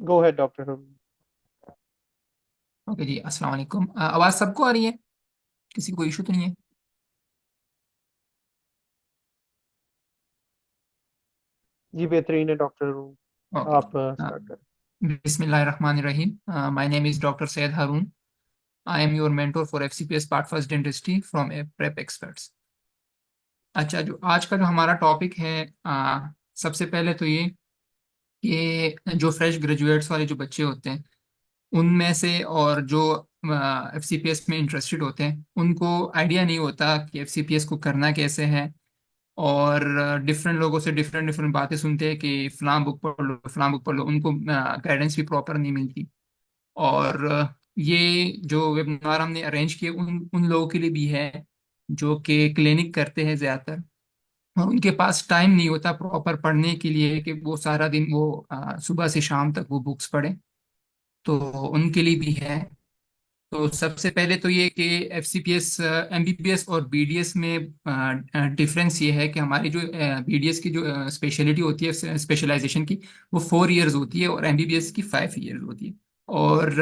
गो है doctor. Okay जी, अस्सलाम वालेकुम। आवाज़ सबको आ रही है? किसी को इशू तो नहीं है? जी बेहतरीन है डॉक्टर। ओके आप जी। स्टार्ट करें। बिस्मिल्लाहिर्रहमानिर्रहीम। My name is doctor Syed Haroon. I am your mentor for FCPS part first dentistry from A prep experts. अच्छा, जो आज का जो हमारा टॉपिक है, सबसे पहले तो ये कि जो फ्रेश ग्रेजुएट्स वाले जो बच्चे होते हैं उनमें से, और जो एफसीपीएस में इंटरेस्टेड होते हैं, उनको आइडिया नहीं होता कि एफसीपीएस को करना कैसे है। और डिफरेंट लोगों से डिफरेंट डिफरेंट बातें सुनते हैं कि फलां बुक पढ़ लो, फलां बुक पढ़ लो। उनको गाइडेंस भी प्रॉपर नहीं मिलती। और ये जो वेबिनार हमने अरेंज किए उन उन लोगों के लिए भी है जो कि क्लिनिक करते हैं ज़्यादातर, और उनके पास टाइम नहीं होता प्रॉपर पढ़ने के लिए कि वो सारा दिन वो सुबह से शाम तक वो बुक्स पढ़ें। तो उनके लिए भी है। तो सबसे पहले तो ये कि F C P S, M B B S और बी डी एस में डिफरेंस ये है कि हमारी जो बी डी एस की जो स्पेशलिटी होती है, स्पेशलाइजेशन की, वो 4 इयर्स होती है, और एम बी बी एस की 5 इयर्स होती है। और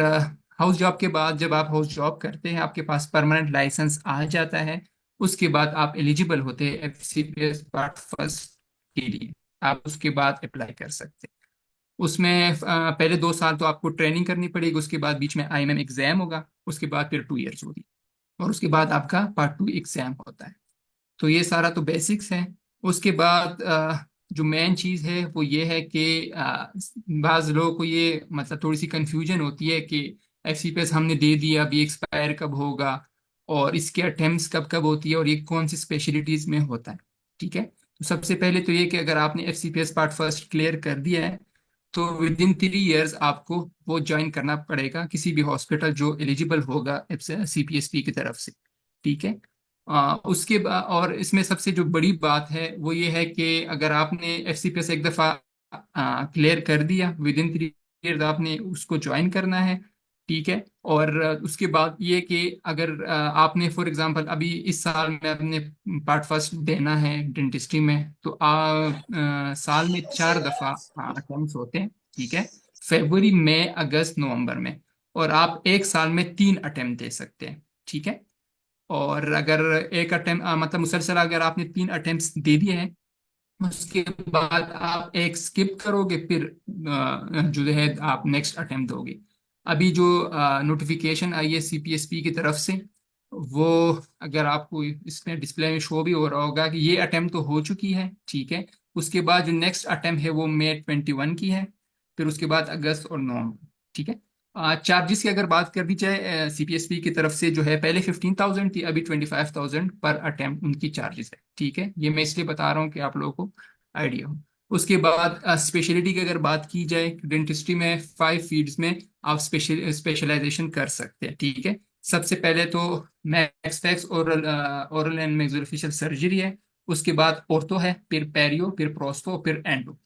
हाउस जॉब के बाद जब आप हाउस जॉब करते हैं, आपके पास परमानेंट लाइसेंस आ जाता है, उसके बाद आप एलिजिबल होते हैं F C P S part first के लिए। आप उसके बाद अप्लाई कर सकते हैं। उसमें पहले 2 साल तो आपको ट्रेनिंग करनी पड़ेगी, उसके बाद बीच में आईएमएम एग्जाम होगा, उसके बाद फिर 2 इयर्स होगी, और उसके बाद आपका पार्ट 2 एग्जाम होता है। तो ये सारा तो बेसिक्स है। उसके बाद जो मेन चीज़ है वो ये है कि बाज़ लोगों को ये मतलब थोड़ी सी कंफ्यूजन होती है कि एफसीपीएस हमने दे दिया, अभी एक्सपायर कब होगा, और इसके अटेम्प्ट्स कब कब होती है, और ये कौन सी स्पेशलिटीज़ में होता है। ठीक है, तो सबसे पहले तो ये कि अगर आपने एफसीपीएस पार्ट फर्स्ट क्लियर कर दिया है, तो विद इन 3 इयर्स आपको वो ज्वाइन करना पड़ेगा किसी भी हॉस्पिटल जो एलिजिबल होगा सीपीएसपी की तरफ से। ठीक है। उसके बाद, और इसमें सबसे जो बड़ी बात है वो ये है कि अगर आपने एफ सी पी एस एक दफ़ा क्लियर कर दिया, विद इन 3 इयर्स आपने उसको ज्वाइन करना है। ठीक है। और उसके बाद ये कि अगर आपने फॉर एग्जांपल अभी इस साल में अपने पार्ट फर्स्ट देना है डेंटिस्ट्री में, तो साल में 4 दफ़ा अटेम्प्ट होते हैं। ठीक है। फरवरी, मई, अगस्त, नवंबर में। और आप एक साल में 3 अटेम्प्ट दे सकते हैं। ठीक है। और अगर एक अटेम्प्ट मतलब मुसलसल अगर आपने 3 अटेम्प्ट्स दे दिए हैं, उसके बाद आप एक स्किप करोगे, फिर जो है आप नेक्स्ट अटेम्प्ट दोगे। अभी जो नोटिफिकेशन आई है सीपीएसपी की तरफ से, वो अगर आपको इसमें डिस्प्ले में शो भी हो रहा होगा कि ये अटेम्प्ट तो हो चुकी है। ठीक है। उसके बाद जो नेक्स्ट अटेम्प्ट है वो मई 21 की है, फिर उसके बाद अगस्त और नवंबर। ठीक है। चार्जेस की अगर बात कर दी जाए सीपीएसपी की तरफ से, जो है पहले 15,000 थी, अभी 25,000 पर अटेम्प्ट उनकी चार्जेस है। ठीक है, ये मैं इसलिए बता रहा हूँ कि आप लोगों को आइडिया हो। उसके बाद स्पेशलिटी की अगर बात की जाए, डेंटिस्ट्री में 5 फील्ड्स में आप स्पेशलाइजेशन कर सकते हैं। ठीक है। सबसे पहले तो max fax oral oral and maxillofacial surgery है। उसके बाद ऑर्थो है, फिर पेरियो, फिर प्रोस्टो, फिर एंडो।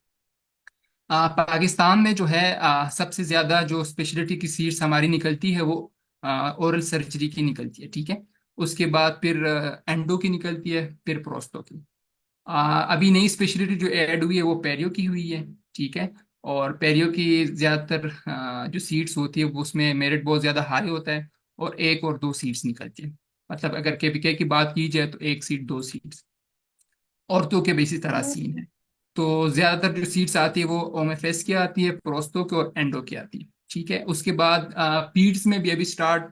पाकिस्तान में जो है सबसे ज्यादा जो स्पेशलिटी की सीट्स हमारी निकलती है वो ओरल सर्जरी की निकलती है। ठीक है। उसके बाद फिर एंडो की निकलती है, फिर प्रोस्टो की। अभी नई स्पेशलिटी जो ऐड हुई है वो पेरियो की हुई है। ठीक है। और पेरियो की ज्यादातर जो सीट्स होती है वो उसमें मेरिट बहुत ज्यादा हाई होता है, और 1 और 2 सीट्स निकलती है। मतलब अगर केपीके की बात की जाए तो 1 सीट, 2 सीट्स। औरतों के भी इसी तरह सीन है। तो ज्यादातर जो सीट्स आती है वो ओमेफेस की आती है, प्रोस्तो की और एंडो की आती है। ठीक है। उसके बाद पीड्स में भी अभी स्टार्ट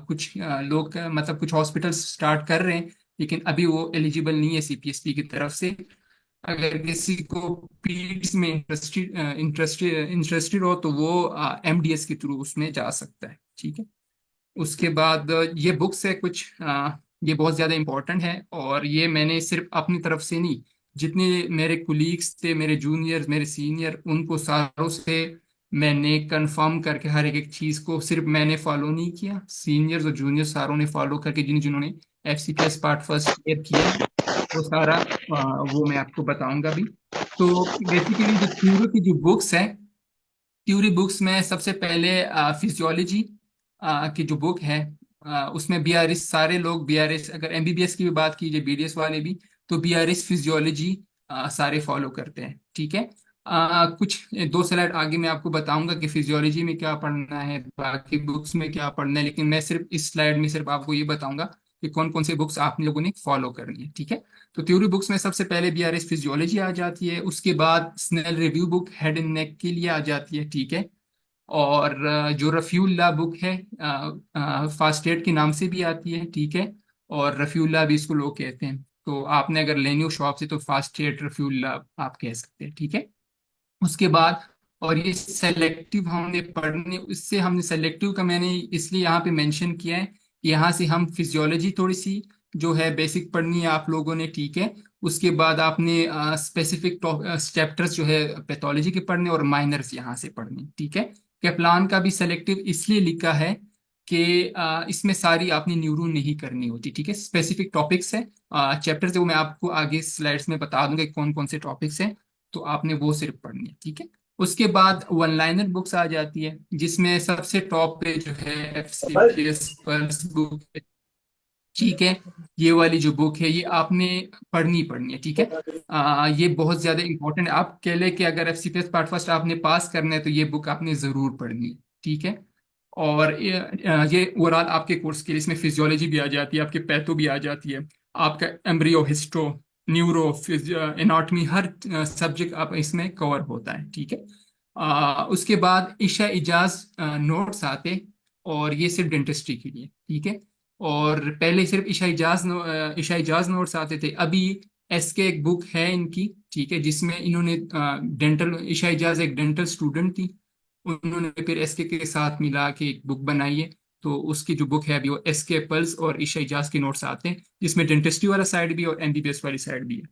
कुछ लोग मतलब कुछ हॉस्पिटल स्टार्ट कर रहे हैं, लेकिन अभी वो एलिजिबल नहीं है सीपीएसपी की तरफ से। अगर किसी को पीड्स में इंटरेस्टेड इंटरेस्टेड इंटरेस्टेड हो तो वो एमडीएस के थ्रू उसमें जा सकता है। ठीक है। उसके बाद ये बुक्स है कुछ, ये बहुत ज़्यादा इंपॉर्टेंट है, और ये मैंने सिर्फ अपनी तरफ से नहीं, जितने मेरे कुलीग्स थे, मेरे जूनियर्स, मेरे सीनियर, उनको सारों से मैंने कंफर्म करके हर एक एक चीज़ को सिर्फ मैंने फॉलो नहीं किया, सीनियर्स और जूनियर सारों ने फॉलो करके, जिन्होंने F C P S part first clear किया है, वो सारा वो मैं आपको बताऊंगा अभी। तो बेसिकली जो थ्योरी की जो बुक्स है, थ्योरी बुक्स में सबसे पहले फिजियोलॉजी की जो बुक है, उसमें बीआरएस, सारे लोग बीआरएस, अगर एमबीबीएस की भी बात कीजिए, बीडीएस वाले भी, तो बीआरएस फिजियोलॉजी सारे फॉलो करते हैं। ठीक है। कुछ 2 स्लाइड आगे मैं आपको बताऊंगा कि फिजियोलॉजी में क्या पढ़ना है, बाकी बुक्स में क्या पढ़ना है, लेकिन मैं सिर्फ इस स्लाइड में सिर्फ आपको ये बताऊंगा कि कौन कौन से बुक्स आप लोगों ने फॉलो करनी है। ठीक है। तो थ्योरी बुक्स में सबसे पहले बीआरएस फिजियोलॉजी आ जाती है, उसके बाद Snell review book head and neck के लिए आ जाती है। ठीक है। और जो रफीउल्लाह बुक है, फास्ट एड के नाम से भी आती है। ठीक है। और रफीउल्लाह भी इसको लोग कहते हैं, तो आपने अगर लेनी हो शॉप से तो फास्ट एड रफीउल्लाह आप कह सकते हैं। ठीक है। उसके बाद और ये सेलेक्टिव हमने पढ़ने, इससे हमने सेलेक्टिव का मैंने इसलिए यहाँ पे मेंशन किया है कि यहाँ से हम फिजियोलॉजी थोड़ी सी जो है बेसिक पढ़नी है आप लोगों ने। ठीक है। उसके बाद आपने स्पेसिफिक चैप्टर्स जो है पैथोलॉजी के पढ़ने और माइनर्स यहाँ से पढ़ने। ठीक है। कैप्लान का भी सेलेक्टिव इसलिए लिखा है कि इसमें सारी आपने न्यूरो नहीं करनी होती। ठीक है। स्पेसिफिक टॉपिक्स है, चैप्टर्स वो मैं आपको आगे स्लाइड्स में बता दूंगा कि कौन कौन से टॉपिक्स हैं, तो आपने वो सिर्फ पढ़नी है। ठीक है। उसके बाद वन लाइनर बुक्स आ जाती है, जिसमें सबसे टॉप पे जो है एफसीपीएस पल्स बुक है। ठीक है। ये वाली जो बुक है ये आपने पढ़नी पढ़नी है। ठीक है। ये बहुत ज्यादा इंपॉर्टेंट है। आप कह ले कि अगर एफसीपीएस पार्ट फर्स्ट आपने पास करना है तो ये बुक आपने जरूर पढ़नी है। ठीक है। और ये ओवरऑल आपके कोर्स के लिए इसमें फिजियोलॉजी भी आ जाती है, आपके पैथो भी आ जाती है, आपका एम्ब्रियो हिस्टो न्यूरो एनाटॉमी हर सब्जेक्ट आप इसमें कवर होता है। ठीक है। उसके बाद इशा इजाज नोट्स आते, और ये सिर्फ डेंटिस्ट्री के लिए। ठीक है। और पहले सिर्फ इशा इजाज नोट्स आते थे, अभी एस के एक बुक है इनकी। ठीक है। जिसमें इन्होंने डेंटल, इशा इजाज एक डेंटल स्टूडेंट थी, उन्होंने फिर एसके के साथ मिला के एक बुक बनाई है। तो उसकी जो बुक है अभी वो एसके पल्स और ईशा इजाज के नोट्स आते हैं, जिसमें डेंटिस्ट्री वाला साइड भी है और एमबीबीएस वाली साइड भी है।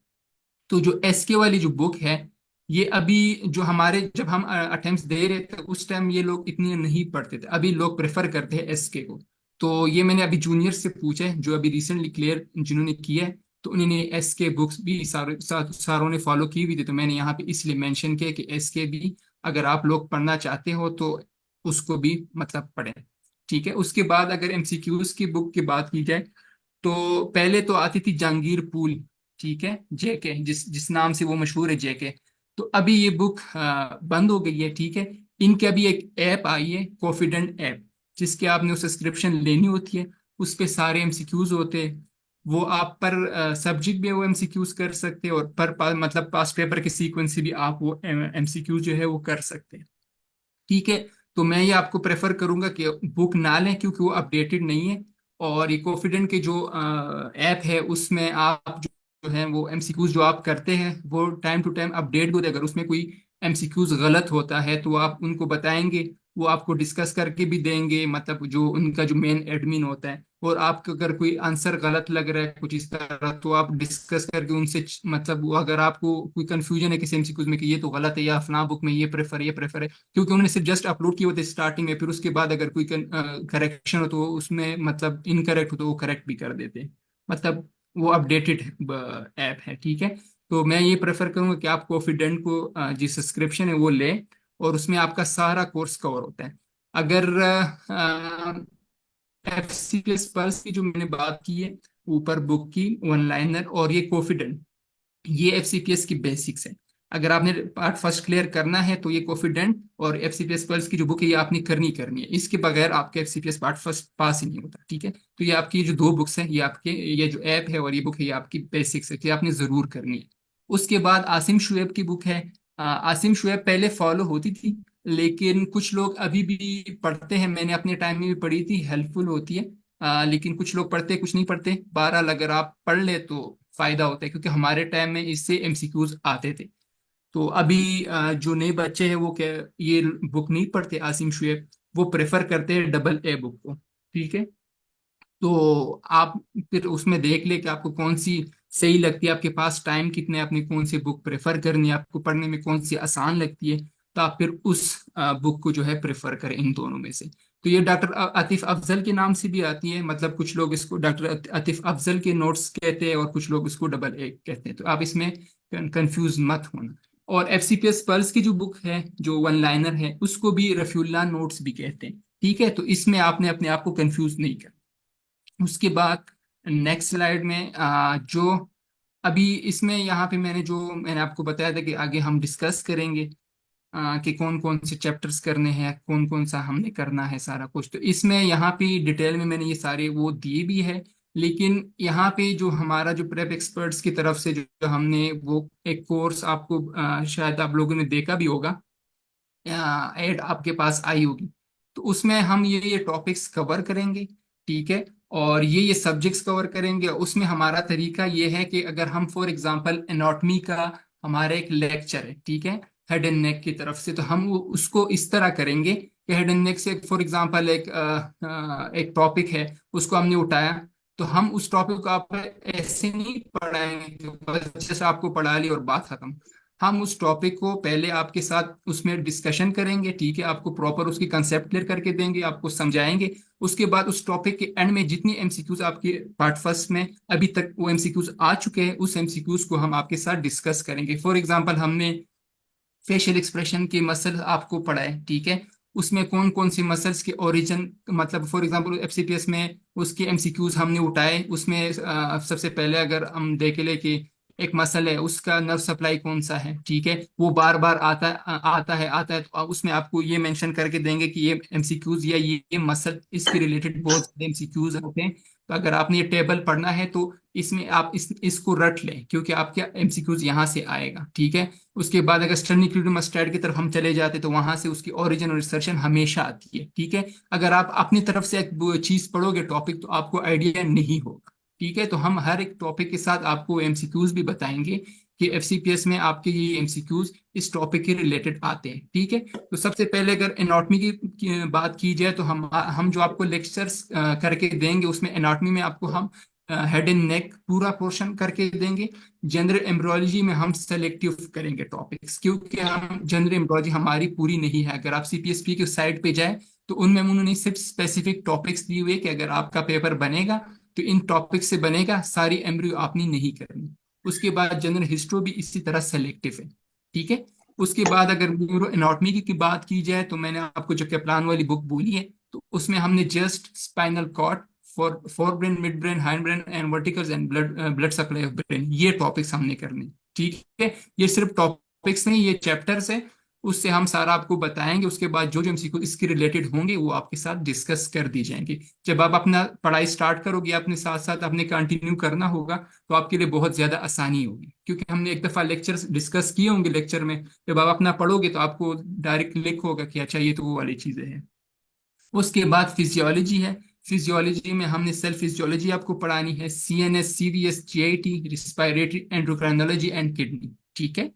तो जो एसके वाली जो बुक है, ये अभी जो हमारे जब हम अटेम्प्ट दे रहे थे उस टाइम ये लोग इतने नहीं पढ़ते थे, अभी लोग प्रेफर करते हैं एसके को। तो ये मैंने अभी जूनियर से पूछा है जो अभी रिसेंटली क्लियर जिन्होंने किया है, तो उन्होंने एसके बुक्स भी सारों ने फॉलो की हुई थी। तो मैंने यहाँ पे इसलिए मेंशन किया कि एसके भी अगर आप लोग पढ़ना चाहते हो तो उसको भी मतलब पढ़ें। ठीक है। उसके बाद अगर एमसीक्यूज की बुक की बात की जाए, तो पहले तो आती थी जहांगीर पूल। ठीक है। जेके, जिस जिस नाम से वो मशहूर है, जेके। तो अभी ये बुक बंद हो गई है। ठीक है। इनके अभी एक ऐप आई है, कॉन्फिडेंट ऐप, जिसके आपने सब्सक्रिप्शन लेनी होती है। उस पे सारे एमसीक्यूज होते हैं, वो आप पर सब्जेक्ट भी वो एमसीक्यूज कर सकते हैं, और मतलब पास पेपर के सीक्वेंस से भी आप वो एमसीक्यूज जो है वो कर सकते हैं। ठीक है। तो मैं ये आपको प्रेफर करूंगा कि बुक ना लें, क्योंकि वो अपडेटेड नहीं है। और ये कॉन्फिडेंट के जो ऐप है उसमें आप जो है वो एमसीक्यूज जो आप करते हैं वो टाइम टू टाइम अपडेट होते हैं। अगर उसमें कोई एमसीक्यूज गलत होता है तो आप उनको बताएंगे, वो आपको डिस्कस करके भी देंगे, मतलब जो उनका जो मेन एडमिन होता है। और आपको अगर कोई आंसर गलत लग रहा है कुछ इस तरह, तो आप डिस्कस करके उनसे मतलब वो अगर आपको कोई कंफ्यूजन है किसी एमसीक्यूज में कि ये तो गलत है या फला बुक में ये प्रेफर है, क्योंकि उन्होंने सिर्फ जस्ट अपलोड किए होते स्टार्टिंग में, फिर उसके बाद अगर कोई करेक्शन हो तो उसमें मतलब इनकरेक्ट हो तो वो करेक्ट भी कर देते हैं। मतलब वो अपडेटेड ऐप है। ठीक है। तो मैं ये प्रेफर करूंगा कि आप कॉन्फिडेंट को जी सब्सक्रिप्शन है वो ले, और उसमें आपका सारा कोर्स कवर होता है। अगर F C P S pulse की जो मैंने बात की है ऊपर बुक की, वन लाइनर और ये कॉन्फिडेंट, ये एफसीपीएस की बेसिक्स है। अगर आपने पार्ट फर्स्ट क्लियर करना है तो ये कॉन्फिडेंट और एफसीपीएस पल्स की जो बुक है ये आपने करनी करनी है, इसके बगैर आपका एफसीपीएस पार्ट फर्स्ट पास ही नहीं होता। ठीक है। तो ये आपकी जो दो बुक्स हैं, ये आपके ये जो ऐप है और ये बुक है, ये आपकी बेसिक्स है कि आपने जरूर करनी है। उसके बाद आसिम शुएब की बुक है। आसिम शुएब पहले फॉलो होती थी, लेकिन कुछ लोग अभी भी पढ़ते हैं, मैंने अपने टाइम में भी पढ़ी थी, हेल्पफुल होती है। लेकिन कुछ लोग पढ़ते कुछ नहीं पढ़ते। बहरहाल अगर आप पढ़ ले तो फायदा होता है, क्योंकि हमारे टाइम में इससे एमसीक्यूज आते थे। तो अभी जो नए बच्चे हैं वो क्या ये बुक नहीं पढ़ते आसिम शुएब, वो प्रेफर करते हैं डबल ए बुक को। ठीक है। तो आप फिर उसमें देख ले कि आपको कौन सी सही लगती है, आपके पास टाइम कितने है, आपने कौन सी बुक प्रेफर करनी है, आपको पढ़ने में कौन सी आसान लगती है, तो आप फिर उस बुक को जो है प्रेफर करें इन दोनों में से। तो ये डॉक्टर आतिफ अफजल के नाम से भी आती है, मतलब कुछ लोग इसको डॉक्टर आतिफ अफजल के नोट्स कहते हैं और कुछ लोग इसको डबल ए कहते हैं, तो आप इसमें कंफ्यूज मत होना। और F C P S pulse की जो बुक है जो वन लाइनर है उसको भी रफीउल्लाह नोट्स भी कहते हैं। ठीक है। तो इसमें आपने अपने आप को कंफ्यूज नहीं करना। उसके बाद नेक्स्ट स्लाइड में जो अभी इसमें यहाँ पे मैंने आपको बताया था कि आगे हम डिस्कस करेंगे कि कौन कौन से चैप्टर्स करने हैं, कौन कौन सा हमने करना है, सारा कुछ। तो इसमें यहाँ पे डिटेल में मैंने ये सारे वो दिए भी है। लेकिन यहाँ पे जो हमारा जो प्रेप एक्सपर्ट्स की तरफ से जो हमने वो एक कोर्स आपको शायद आप लोगों ने देखा भी होगा, एड आपके पास आई होगी। तो उसमें हम ये टॉपिक्स कवर करेंगे, ठीक है। और ये सब्जेक्ट्स कवर करेंगे। उसमें हमारा तरीका ये है कि अगर हम फॉर एग्जांपल एनाटॉमी का हमारा एक लेक्चर है, ठीक है, हेड एंड नेक की तरफ से, तो हम उसको इस तरह करेंगे कि हेड एंड नेक से फॉर एग्जांपल एक टॉपिक है, उसको हमने उठाया, तो हम उस टॉपिक को आप ऐसे नहीं पढ़ाएंगे कि बस जैसे आपको पढ़ा ली और बात खत्म। हम उस टॉपिक को पहले आपके साथ उसमें डिस्कशन करेंगे, ठीक है, आपको प्रॉपर उसकी कंसेप्ट क्लियर करके देंगे, आपको समझाएंगे। उसके बाद उस टॉपिक के एंड में जितनी एमसीक्यूज आपके पार्ट फर्स्ट में अभी तक वो एमसीक्यूज आ चुके हैं, उस एमसीक्यूज को हम आपके साथ डिस्कस करेंगे। फॉर एग्जांपल हमने फेशियल एक्सप्रेशन के मसल आपको पढ़ाए, ठीक है, उसमें कौन कौन सी मसल्स के ओरिजिन, मतलब फॉर एग्जांपल एफसीपीएस में उसके एमसीक्यूज हमने उठाए। उसमें सबसे पहले अगर हम देख ले कि एक मसल है, उसका नर्व सप्लाई कौन सा है, ठीक है, वो बार बार आता है, तो उसमें आपको ये मेंशन करके देंगे कि ये एमसीक्यूज या ये मसल, इसके रिलेटेड बहुत एमसीक्यूज होते हैं। तो अगर आपने ये टेबल पढ़ना है तो इसमें आप इसको रट लें, क्योंकि आपके एमसीक्यूज यहाँ से आएगा, ठीक है। उसके बाद अगर स्टर्निक्यूडियम की तरफ हम चले जाते तो वहां से उसकी ओरिजिन और रिसर्शन हमेशा आती है, ठीक है। अगर आप अपनी तरफ से एक चीज पढ़ोगे टॉपिक, तो आपको आइडिया नहीं होगा, ठीक है। तो हम हर एक टॉपिक के साथ आपको एमसीक्यूज भी बताएंगे कि एफसीपीएस में आपके ये एमसीक्यूज इस टॉपिक के रिलेटेड आते हैं, ठीक है। तो सबसे पहले अगर एनाटॉमी की बात की जाए, तो हम जो आपको लेक्चर्स करके देंगे, उसमें एनाटॉमी में आपको हम हेड एंड नेक पूरा पोर्शन करके देंगे। जनरल एम्ब्रोलॉजी में हम सेलेक्टिव करेंगे टॉपिक्स, क्योंकि हम जनरल एम्ब्रोलॉजी हमारी पूरी नहीं है। अगर आप सीपीएसपी की साइट पे जाए तो उनमें उन्होंने सिर्फ स्पेसिफिक टॉपिक्स दिए हुए कि अगर आपका पेपर बनेगा तो इन टॉपिक से बनेगा, सारी एम्ब्रियो आपने नहीं करनी। उसके बाद जनरल हिस्ट्री भी इसी तरह सेलेक्टिव है, ठीक है। उसके बाद अगर न्यूरो एनाटॉमी की बात की जाए, तो मैंने आपको जो कैप्लान वाली बुक बोली है, तो उसमें हमने just spinal cord, fore brain, mid brain, hind brain and verticals and blood supply of brain, ये टॉपिक्स हमने करने, ठीक है। ये सिर्फ टॉपिक्स नहीं, ये चैप्टर्स है, उससे हम सारा आपको बताएंगे। उसके बाद जो जो एमसीक्यू इसके रिलेटेड होंगे वो आपके साथ डिस्कस कर दी जाएंगे। जब आप अपना पढ़ाई स्टार्ट करोगे, अपने साथ साथ अपने कंटिन्यू करना होगा, तो आपके लिए बहुत ज्यादा आसानी होगी, क्योंकि हमने एक दफा लेक्चर डिस्कस किए होंगे। लेक्चर में जब आप अपना पढ़ोगे तो आपको डायरेक्ट क्लिक होगा कि अच्छा ये तो वो वाली चीजें हैं। उसके बाद फिजियोलॉजी है। फिजियोलॉजी में हमने सेल फिजियोलॉजी आपको पढ़ानी है, CNS, CVS, GIT, respiratory, endocrinology and kidney, ठीक है।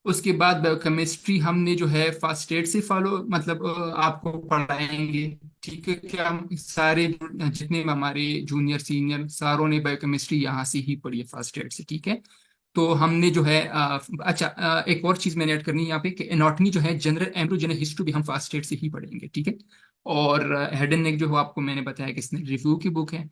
उसके बाद बायोकेमिस्ट्री हमने जो है फास्ट एड से फॉलो, मतलब आपको पढ़ाएंगे, ठीक है। क्या हम सारे जितने भी हमारे जूनियर सीनियर सारों ने बायोकेमिस्ट्री यहाँ से ही पढ़ी है, फास्ट एड से, ठीक है। तो हमने जो है अच्छा, एक और चीज मैंने ऐड करनी है यहाँ पे कि एनाटॉमी जो है, जनरल एम्ब्रोजेनिक हिस्ट्री भी हम फास्ट एड से ही पढ़ेंगे, ठीक है। और हेड एंड नेक जो है आपको मैंने बताया कि इसने रिव्यू की बुक है।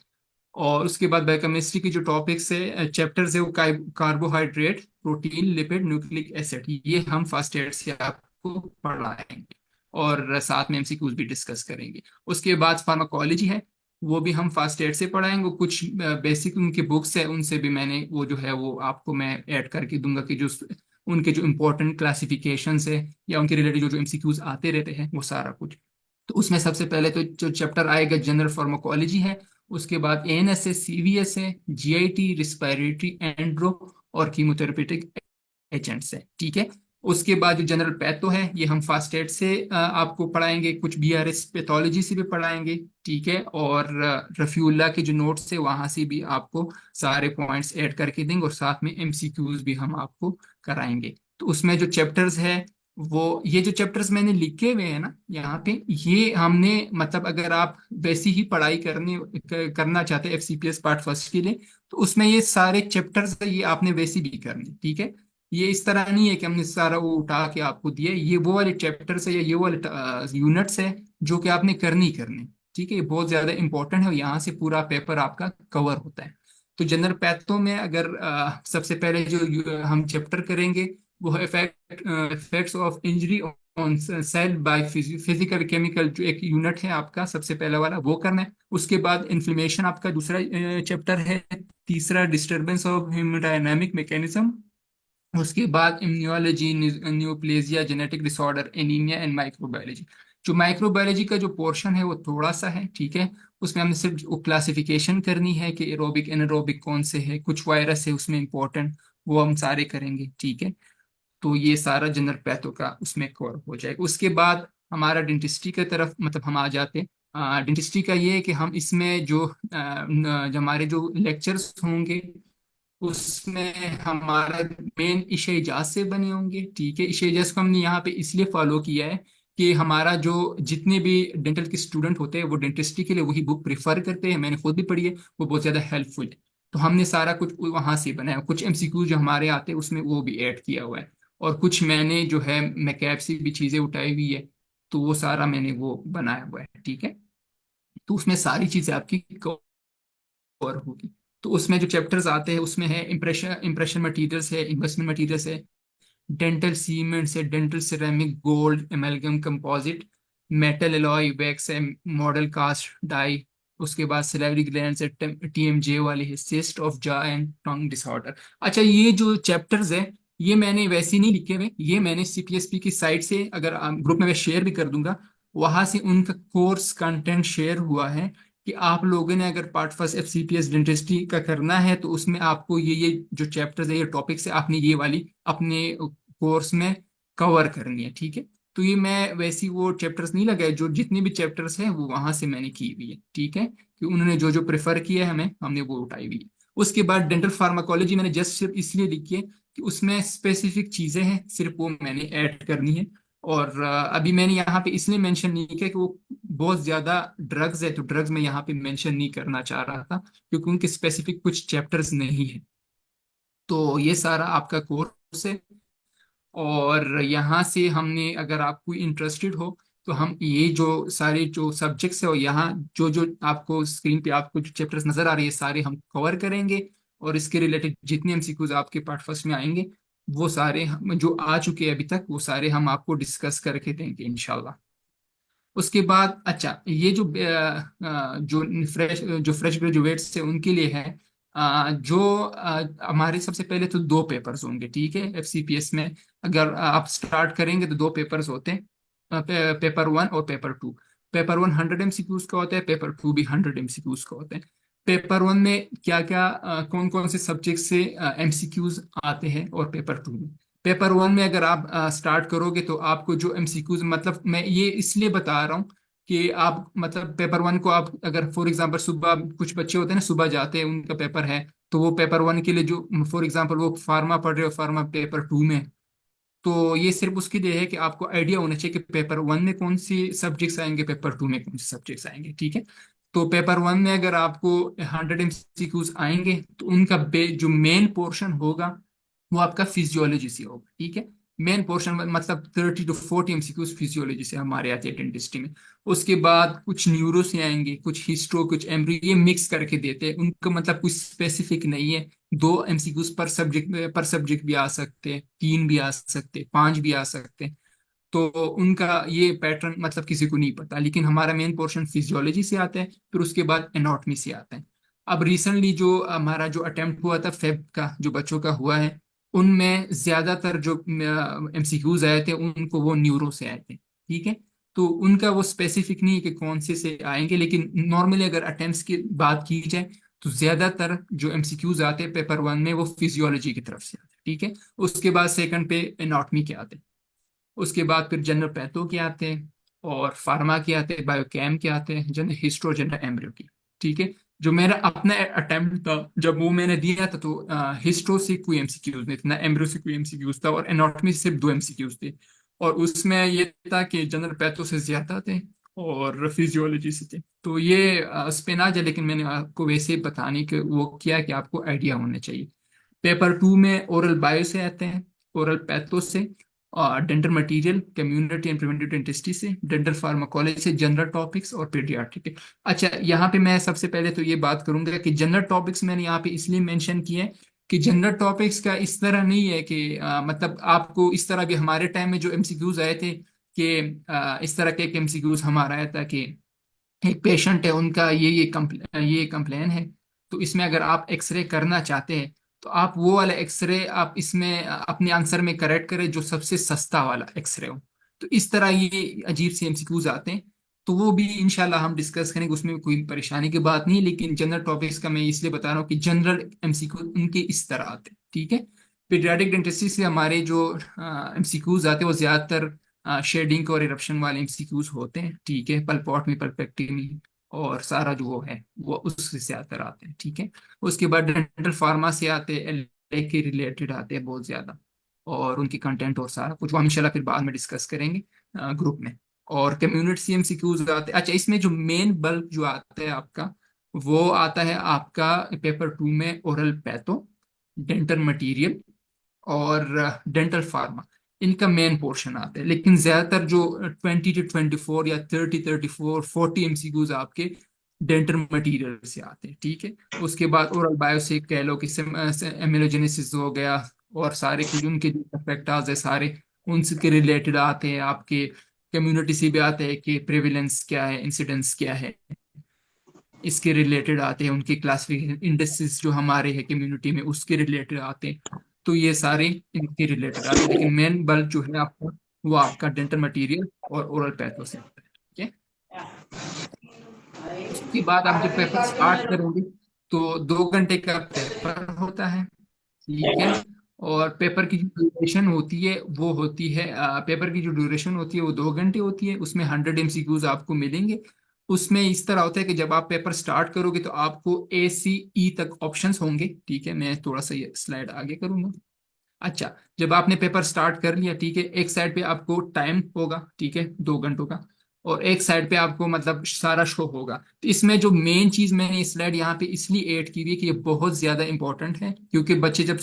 और उसके बाद बायोकेमिस्ट्री की जो टॉपिक्स है, चैप्टर्स है, वो carbohydrate, protein, lipid, nucleic acid, ये हम फर्स्ट एड से आपको पढ़ाएंगे। और साथ में एमसीक्यूज भी डिस्कस करेंगे। उसके बाद फार्माकोलॉजी है, वो भी हम फर्स्ट एड से पढ़ाएंगे। कुछ बेसिक उनकी बुक्स है, उनसे भी मैंने वो जो है वो आपको मैं ऐड करके दूंगा कि जो उनके जो इंपॉर्टेंट क्लासिफिकेशंस है या उनके रिलेटेड जो जो एमसीक्यूज आते रहते हैं, वो सारा कुछ। तो उसमें सबसे पहले तो जो चैप्टर आएगा जनरल फार्माकोलॉजी है। उसके बाद एएनएस है, सीवीएस है, जीआईटी, रिस्पायरेटरी, एंड्रो और कीमोथेरेपेटिक एजेंट्स है, ठीक है। उसके बाद जो जनरल पैथो है, ये हम फास्ट एड से आपको पढ़ाएंगे, कुछ बीआरएस पैथोलॉजी से भी पढ़ाएंगे, ठीक है। और रफीउल्लाह के जो नोट्स है वहां से भी आपको सारे पॉइंट्स ऐड करके देंगे, और साथ में एमसीक्यूज भी हम आपको कराएंगे। तो उसमें जो चैप्टर्स है, वो ये जो चैप्टर्स मैंने लिखे हुए हैं ना यहाँ पे, ये हमने मतलब अगर आप वैसी ही पढ़ाई करना चाहते हैं एफसीपीएस पार्ट फर्स्ट के लिए, तो उसमें ये सारे चैप्टर्स है, ये आपने वैसी भी करने, ठीक है। ये इस तरह नहीं है कि हमने सारा वो उठा के आपको दिया, ये वो वाले चैप्टर्स है या ये वाले यूनिट्स है जो कि आपने करनी ही करनी, ठीक है। ये बहुत ज्यादा इंपॉर्टेंट है, और यहाँ से पूरा पेपर आपका कवर होता है। तो जनरल पैथो में अगर सबसे पहले जो हम चैप्टर करेंगे, वो है effects of injury on sale by physical chemical, जो एक यूनिट है आपका सबसे पहला वाला, वो करना है। उसके बाद इन्फ्लेमेशन आपका दूसरा चैप्टर है, तीसरा डिस्टरबेंस ऑफ हेमोडायनामिक मैकेनिज्म, उसके बाद immunology, neoplasia, genetic disorder, anaemia and microbiology. जो माइक्रोबायोलॉजी का जो पोर्शन है वो थोड़ा सा है, ठीक है। उसमें हमने सिर्फ क्लासिफिकेशन करनी है कि एरोबिक एनारोबिक कौन से है, कुछ वायरस है उसमें इंपॉर्टेंट, वो हम सारे करेंगे, ठीक है। तो ये सारा जनरल पैथो का उसमें कवर हो जाएगा। उसके बाद हमारा डेंटिस्ट्री की तरफ मतलब हम आ जाते हैं। डेंटिस्ट्री का ये है कि हम इसमें जो हमारे जो लेक्चर्स होंगे उसमें हमारा मेन इशे इजाज से बने होंगे, ठीक है। इशे इजाज को हमने यहाँ पे इसलिए फॉलो किया है कि हमारा जो जितने भी डेंटल के स्टूडेंट होते हैं वो डेंटिस्ट्री के लिए वही बुक प्रेफर करते हैं, मैंने खुद भी पढ़ी है, वो बहुत ज़्यादा हेल्पफुल है। तो हमने सारा कुछ वहाँ से बनाया, कुछ एमसीक्यू जो हमारे आते हैं उसमें वो भी ऐड किया हुआ है, और कुछ मैंने जो है मैकैब से भी चीज़ें उठाई हुई है, तो वो सारा मैंने वो बनाया हुआ है, ठीक है। तो उसमें सारी चीज़ें आपकी कवर होगी। तो उसमें जो चैप्टर्स आते हैं उसमें है इम्प्रेशन इम्प्रेशन मटेरियल्स है, इन्वेस्टमेंट मटेरियल्स है, डेंटल सीमेंट्स है, dental ceramic, gold, amalgam composite, metal alloy, wax है, मॉडल कास्ट, डाई। उसके बाद सिलेवरी ग्लैंड्स है, टीएमजे वाले है, cyst of jaw and tongue disorder. अच्छा, ये जो चैप्टर्स है ये मैंने वैसे ही नहीं लिखे हुए, ये मैंने सीपीएसपी की साइट से, अगर ग्रुप में मैं शेयर भी कर दूंगा, वहां से उनका कोर्स कंटेंट शेयर हुआ है कि आप लोगों ने अगर पार्ट फर्स्ट एफसीपीएस डेंटिस्ट्री का करना है तो उसमें आपको ये जो चैप्टर्स है, ये टॉपिक्स है, आपने ये वाली अपने कोर्स में कवर करनी है, ठीक है। तो ये मैं वैसी वो चैप्टर्स नहीं लगाए, जो जितने भी चैप्टर्स हैं वो वहां से मैंने की हुई है, ठीक है, कि उन्होंने जो जो प्रेफर किया है हमें, हमने वो उठाई हुई है। उसके बाद डेंटल फार्माकोलॉजी मैंने जस्ट सिर्फ इसलिए लिखी है कि उसमें स्पेसिफिक चीजें हैं, सिर्फ वो मैंने ऐड करनी है। और अभी मैंने यहाँ पे इसलिए मेंशन नहीं किया कि वो बहुत ज्यादा ड्रग्स है, तो ड्रग्स में यहाँ पे मेंशन नहीं करना चाह रहा था क्योंकि उनके स्पेसिफिक कुछ चैप्टर्स नहीं है। तो ये सारा आपका कोर्स है। और यहाँ से हमने, अगर आप कोई इंटरेस्टेड हो तो हम ये जो सारे जो सब्जेक्ट्स है और यहाँ जो जो आपको स्क्रीन पे आपको जो चैप्टर्स नजर आ रही है सारे हम कवर करेंगे। और इसके रिलेटेड जितने एमसीक्यूज आपके पार्ट फर्स्ट में आएंगे वो सारे जो आ चुके हैं अभी तक वो सारे हम आपको डिस्कस करके देंगे इंशाल्लाह। उसके बाद अच्छा, ये जो फ्रेश ग्रेजुएट्स है उनके लिए है, हमारे सबसे पहले तो दो पेपर्स होंगे, ठीक है, एफसीपीएस में। अगर आप स्टार्ट करेंगे तो दो पेपर्स होते हैं, पेपर वन और paper two. Paper one 100 MCQs का होता है, पेपर टू भी 100 एमसीक्यूज का होता है। पेपर वन में क्या क्या कौन कौन से सब्जेक्ट से एमसीक्यूज आते हैं, और पेपर टू में, पेपर वन में अगर आप स्टार्ट करोगे तो आपको जो एमसीक्यूज, मतलब मैं ये इसलिए बता रहा हूँ कि आप मतलब पेपर वन को आप अगर फॉर एग्जांपल सुबह, कुछ बच्चे होते हैं ना सुबह जाते हैं उनका पेपर है, तो वो पेपर वन के लिए जो फॉर एग्जांपल वो फार्मा पढ़ रहे हो, फार्मा पेपर टू में, तो ये सिर्फ उसके लिए है कि आपको आइडिया होना चाहिए कि पेपर वन में कौन सी सब्जेक्ट्स आएंगे, पेपर टू में कौन से सब्जेक्ट्स आएंगे, ठीक है। तो पेपर वन में अगर आपको 100 एमसीक्यूज आएंगे तो उनका जो मेन पोर्शन होगा वो आपका फिजियोलॉजी से होगा, ठीक है। मेन पोर्शन मतलब 30 to 40 एमसीक्यूज फिजियोलॉजी से हमारे आते हैं डेंटिस्ट्री में। उसके बाद कुछ न्यूरो से आएंगे, कुछ हिस्ट्रो, कुछ एम्ब्रियो, ये मिक्स करके देते हैं, उनका मतलब कुछ स्पेसिफिक नहीं है। 2 एमसीक्यूज पर सब्जेक्ट भी आ सकते हैं, तीन भी आ सकते हैं, पांच भी आ सकते हैं। तो उनका ये पैटर्न मतलब किसी को नहीं पता, लेकिन हमारा मेन पोर्शन फिजियोलॉजी से आता है, फिर उसके बाद एनाटॉमी से आता है। अब रिसेंटली जो हमारा जो अटेम्प्ट हुआ था फेब का, जो बच्चों का हुआ है, उनमें ज्यादातर जो एमसीक्यूज आए थे उनको वो न्यूरो से आए थे, ठीक है। तो उनका वो स्पेसिफिक नहीं है कि कौन से आएंगे, लेकिन नॉर्मली अगर अटेम्प्ट्स की बात की जाए तो ज्यादातर जो एमसीक्यूज आते हैं पेपर वन में वो फिजियोलॉजी की तरफ से आते हैं, ठीक है। उसके बाद सेकंड पे एनाटॉमी के आते हैं। उसके बाद फिर जनरल पैथो के आते हैं, और फार्मा के आते हैं, बायोकेम के आते हैं, जनरल हिस्ट्रो, जनरल एम्ब्रियो की, ठीक है। जो मेरा अपना अटेम्प्ट था जब वो मैंने दिया था तो हिस्ट्रो से कोई एमसीक्यूज नहीं था, ना एम्ब्रियो से कोई एमसीक्यूज था, और एनाटॉमी से सिर्फ 2 एमसीक्यूज थे। और उसमें ये था कि जनरल पैथो से ज्यादा थे और फिजियोलॉजी से थे। तो ये स्पिनाच है, लेकिन मैंने आपको वैसे बताने के वो किया कि आपको आइडिया होना चाहिए। पेपर टू में ओरल बायो से आते हैं, ओरल पैथो से, और dental material, community and preventive dentistry से, डेंटल फार्माकोलॉजी से, जनरल टॉपिक्स और पीडियाट्रिक के। अच्छा, यहाँ पे मैं सबसे पहले तो ये बात करूंगा कि जनरल टॉपिक्स मैंने यहाँ पे इसलिए मेंशन किए हैं कि जनरल टॉपिक्स का इस तरह नहीं है कि मतलब आपको इस तरह भी हमारे टाइम में जो एमसीक्यूज आए थे कि इस तरह के एक एमसीक्यूज हमारा आया था कि एक पेशेंट है, उनका ये कंप्लेन है, तो इसमें अगर आप एक्सरे करना चाहते हैं तो आप वो वाला एक्सरे आप इसमें अपने आंसर में करेक्ट करें जो सबसे सस्ता वाला एक्सरे हो। तो इस तरह ये अजीब से एमसीक्यूज आते हैं। तो वो भी इंशाल्लाह हम डिस्कस करेंगे, उसमें भी कोई परेशानी की बात नहीं है, लेकिन जनरल टॉपिक्स का मैं इसलिए बता रहा हूँ कि जनरल एमसीक्यू उनके इस तरह आते हैं, ठीक है। पीडियाट्रिक डेंटिस्ट्री से हमारे जो एमसीक्यूज आते हैं वो ज्यादातर शेडिंग और इरप्शन वाले एमसीक्यूज होते हैं, ठीक है। पल्पोटमी, पल्पेक्टमी और सारा जो वो है वो उससे ज्यादातर आते हैं, ठीक है। उसके बाद डेंटल फार्मा से आते हैं, एलए के रिलेटेड आते हैं बहुत ज्यादा, और उनकी कंटेंट और सारा कुछ वो हम इंशाल्लाह फिर बाद में डिस्कस करेंगे ग्रुप में। और कम्युनिटी सीएमसीक्यूज आते हैं। अच्छा, इसमें जो मेन बल्क जो आता है आपका, वो आता है आपका पेपर 2 में ओरल पैथो, डेंटल मटेरियल और डेंटल फार्मा। इनका मेन पोर्शन आता है, लेकिन ज्यादातर जो 20 to 24 या 30, 34, 40 एमसीक्यूज आपके डेंटल मटेरियल से आते हैं, ठीक है। उसके बाद ओरल बायो से कह लो कि एमिलोजेनेसिस हो गया, और सारे कुछ उनके जो फैक्टर्स है सारे उनसे रिलेटेड आते हैं आपके। कम्युनिटी से भी आते हैं कि प्रेविलेंस क्या है, इंसिडेंस क्या है, इसके रिलेटेड आते हैं। उनके क्लासिफिकेशन इंडेक्सेस जो हमारे हैं कम्युनिटी में उसके रिलेटेड आते हैं। तो ये सारे इनके रिलेटेड आते हैं, लेकिन मेन बल्क जो है आपका वो आपका डेंटल मटेरियल और ओरल पैथो से आता है, ठीक है। उसके बाद आप जब पेपर स्टार्ट करोगे तो 2 घंटे का पेपर होता है, ठीक है। और पेपर की जो ड्यूरेशन होती है वो होती है पेपर की जो ड्यूरेशन होती है वो 2 घंटे होती है। उसमें 100 एमसीक्यूज आपको मिलेंगे। उसमें इस तरह होता है कि जब आप पेपर स्टार्ट करोगे तो आपको ए सी ई तक ऑप्शंस होंगे, ठीक है। मैं थोड़ा सा ये स्लाइड आगे करूंगा। अच्छा, जब आपने पेपर स्टार्ट कर लिया, ठीक है, एक साइड पे आपको टाइम होगा, ठीक है, 2 घंटों का, और एक साइड पे आपको मतलब सारा शो होगा। तो इसमें जो मेन चीज मैंने इस स्लाइड यहाँ पे इसलिए ऐड की हुई है कि ये बहुत ज्यादा इंपॉर्टेंट है, क्योंकि बच्चे जब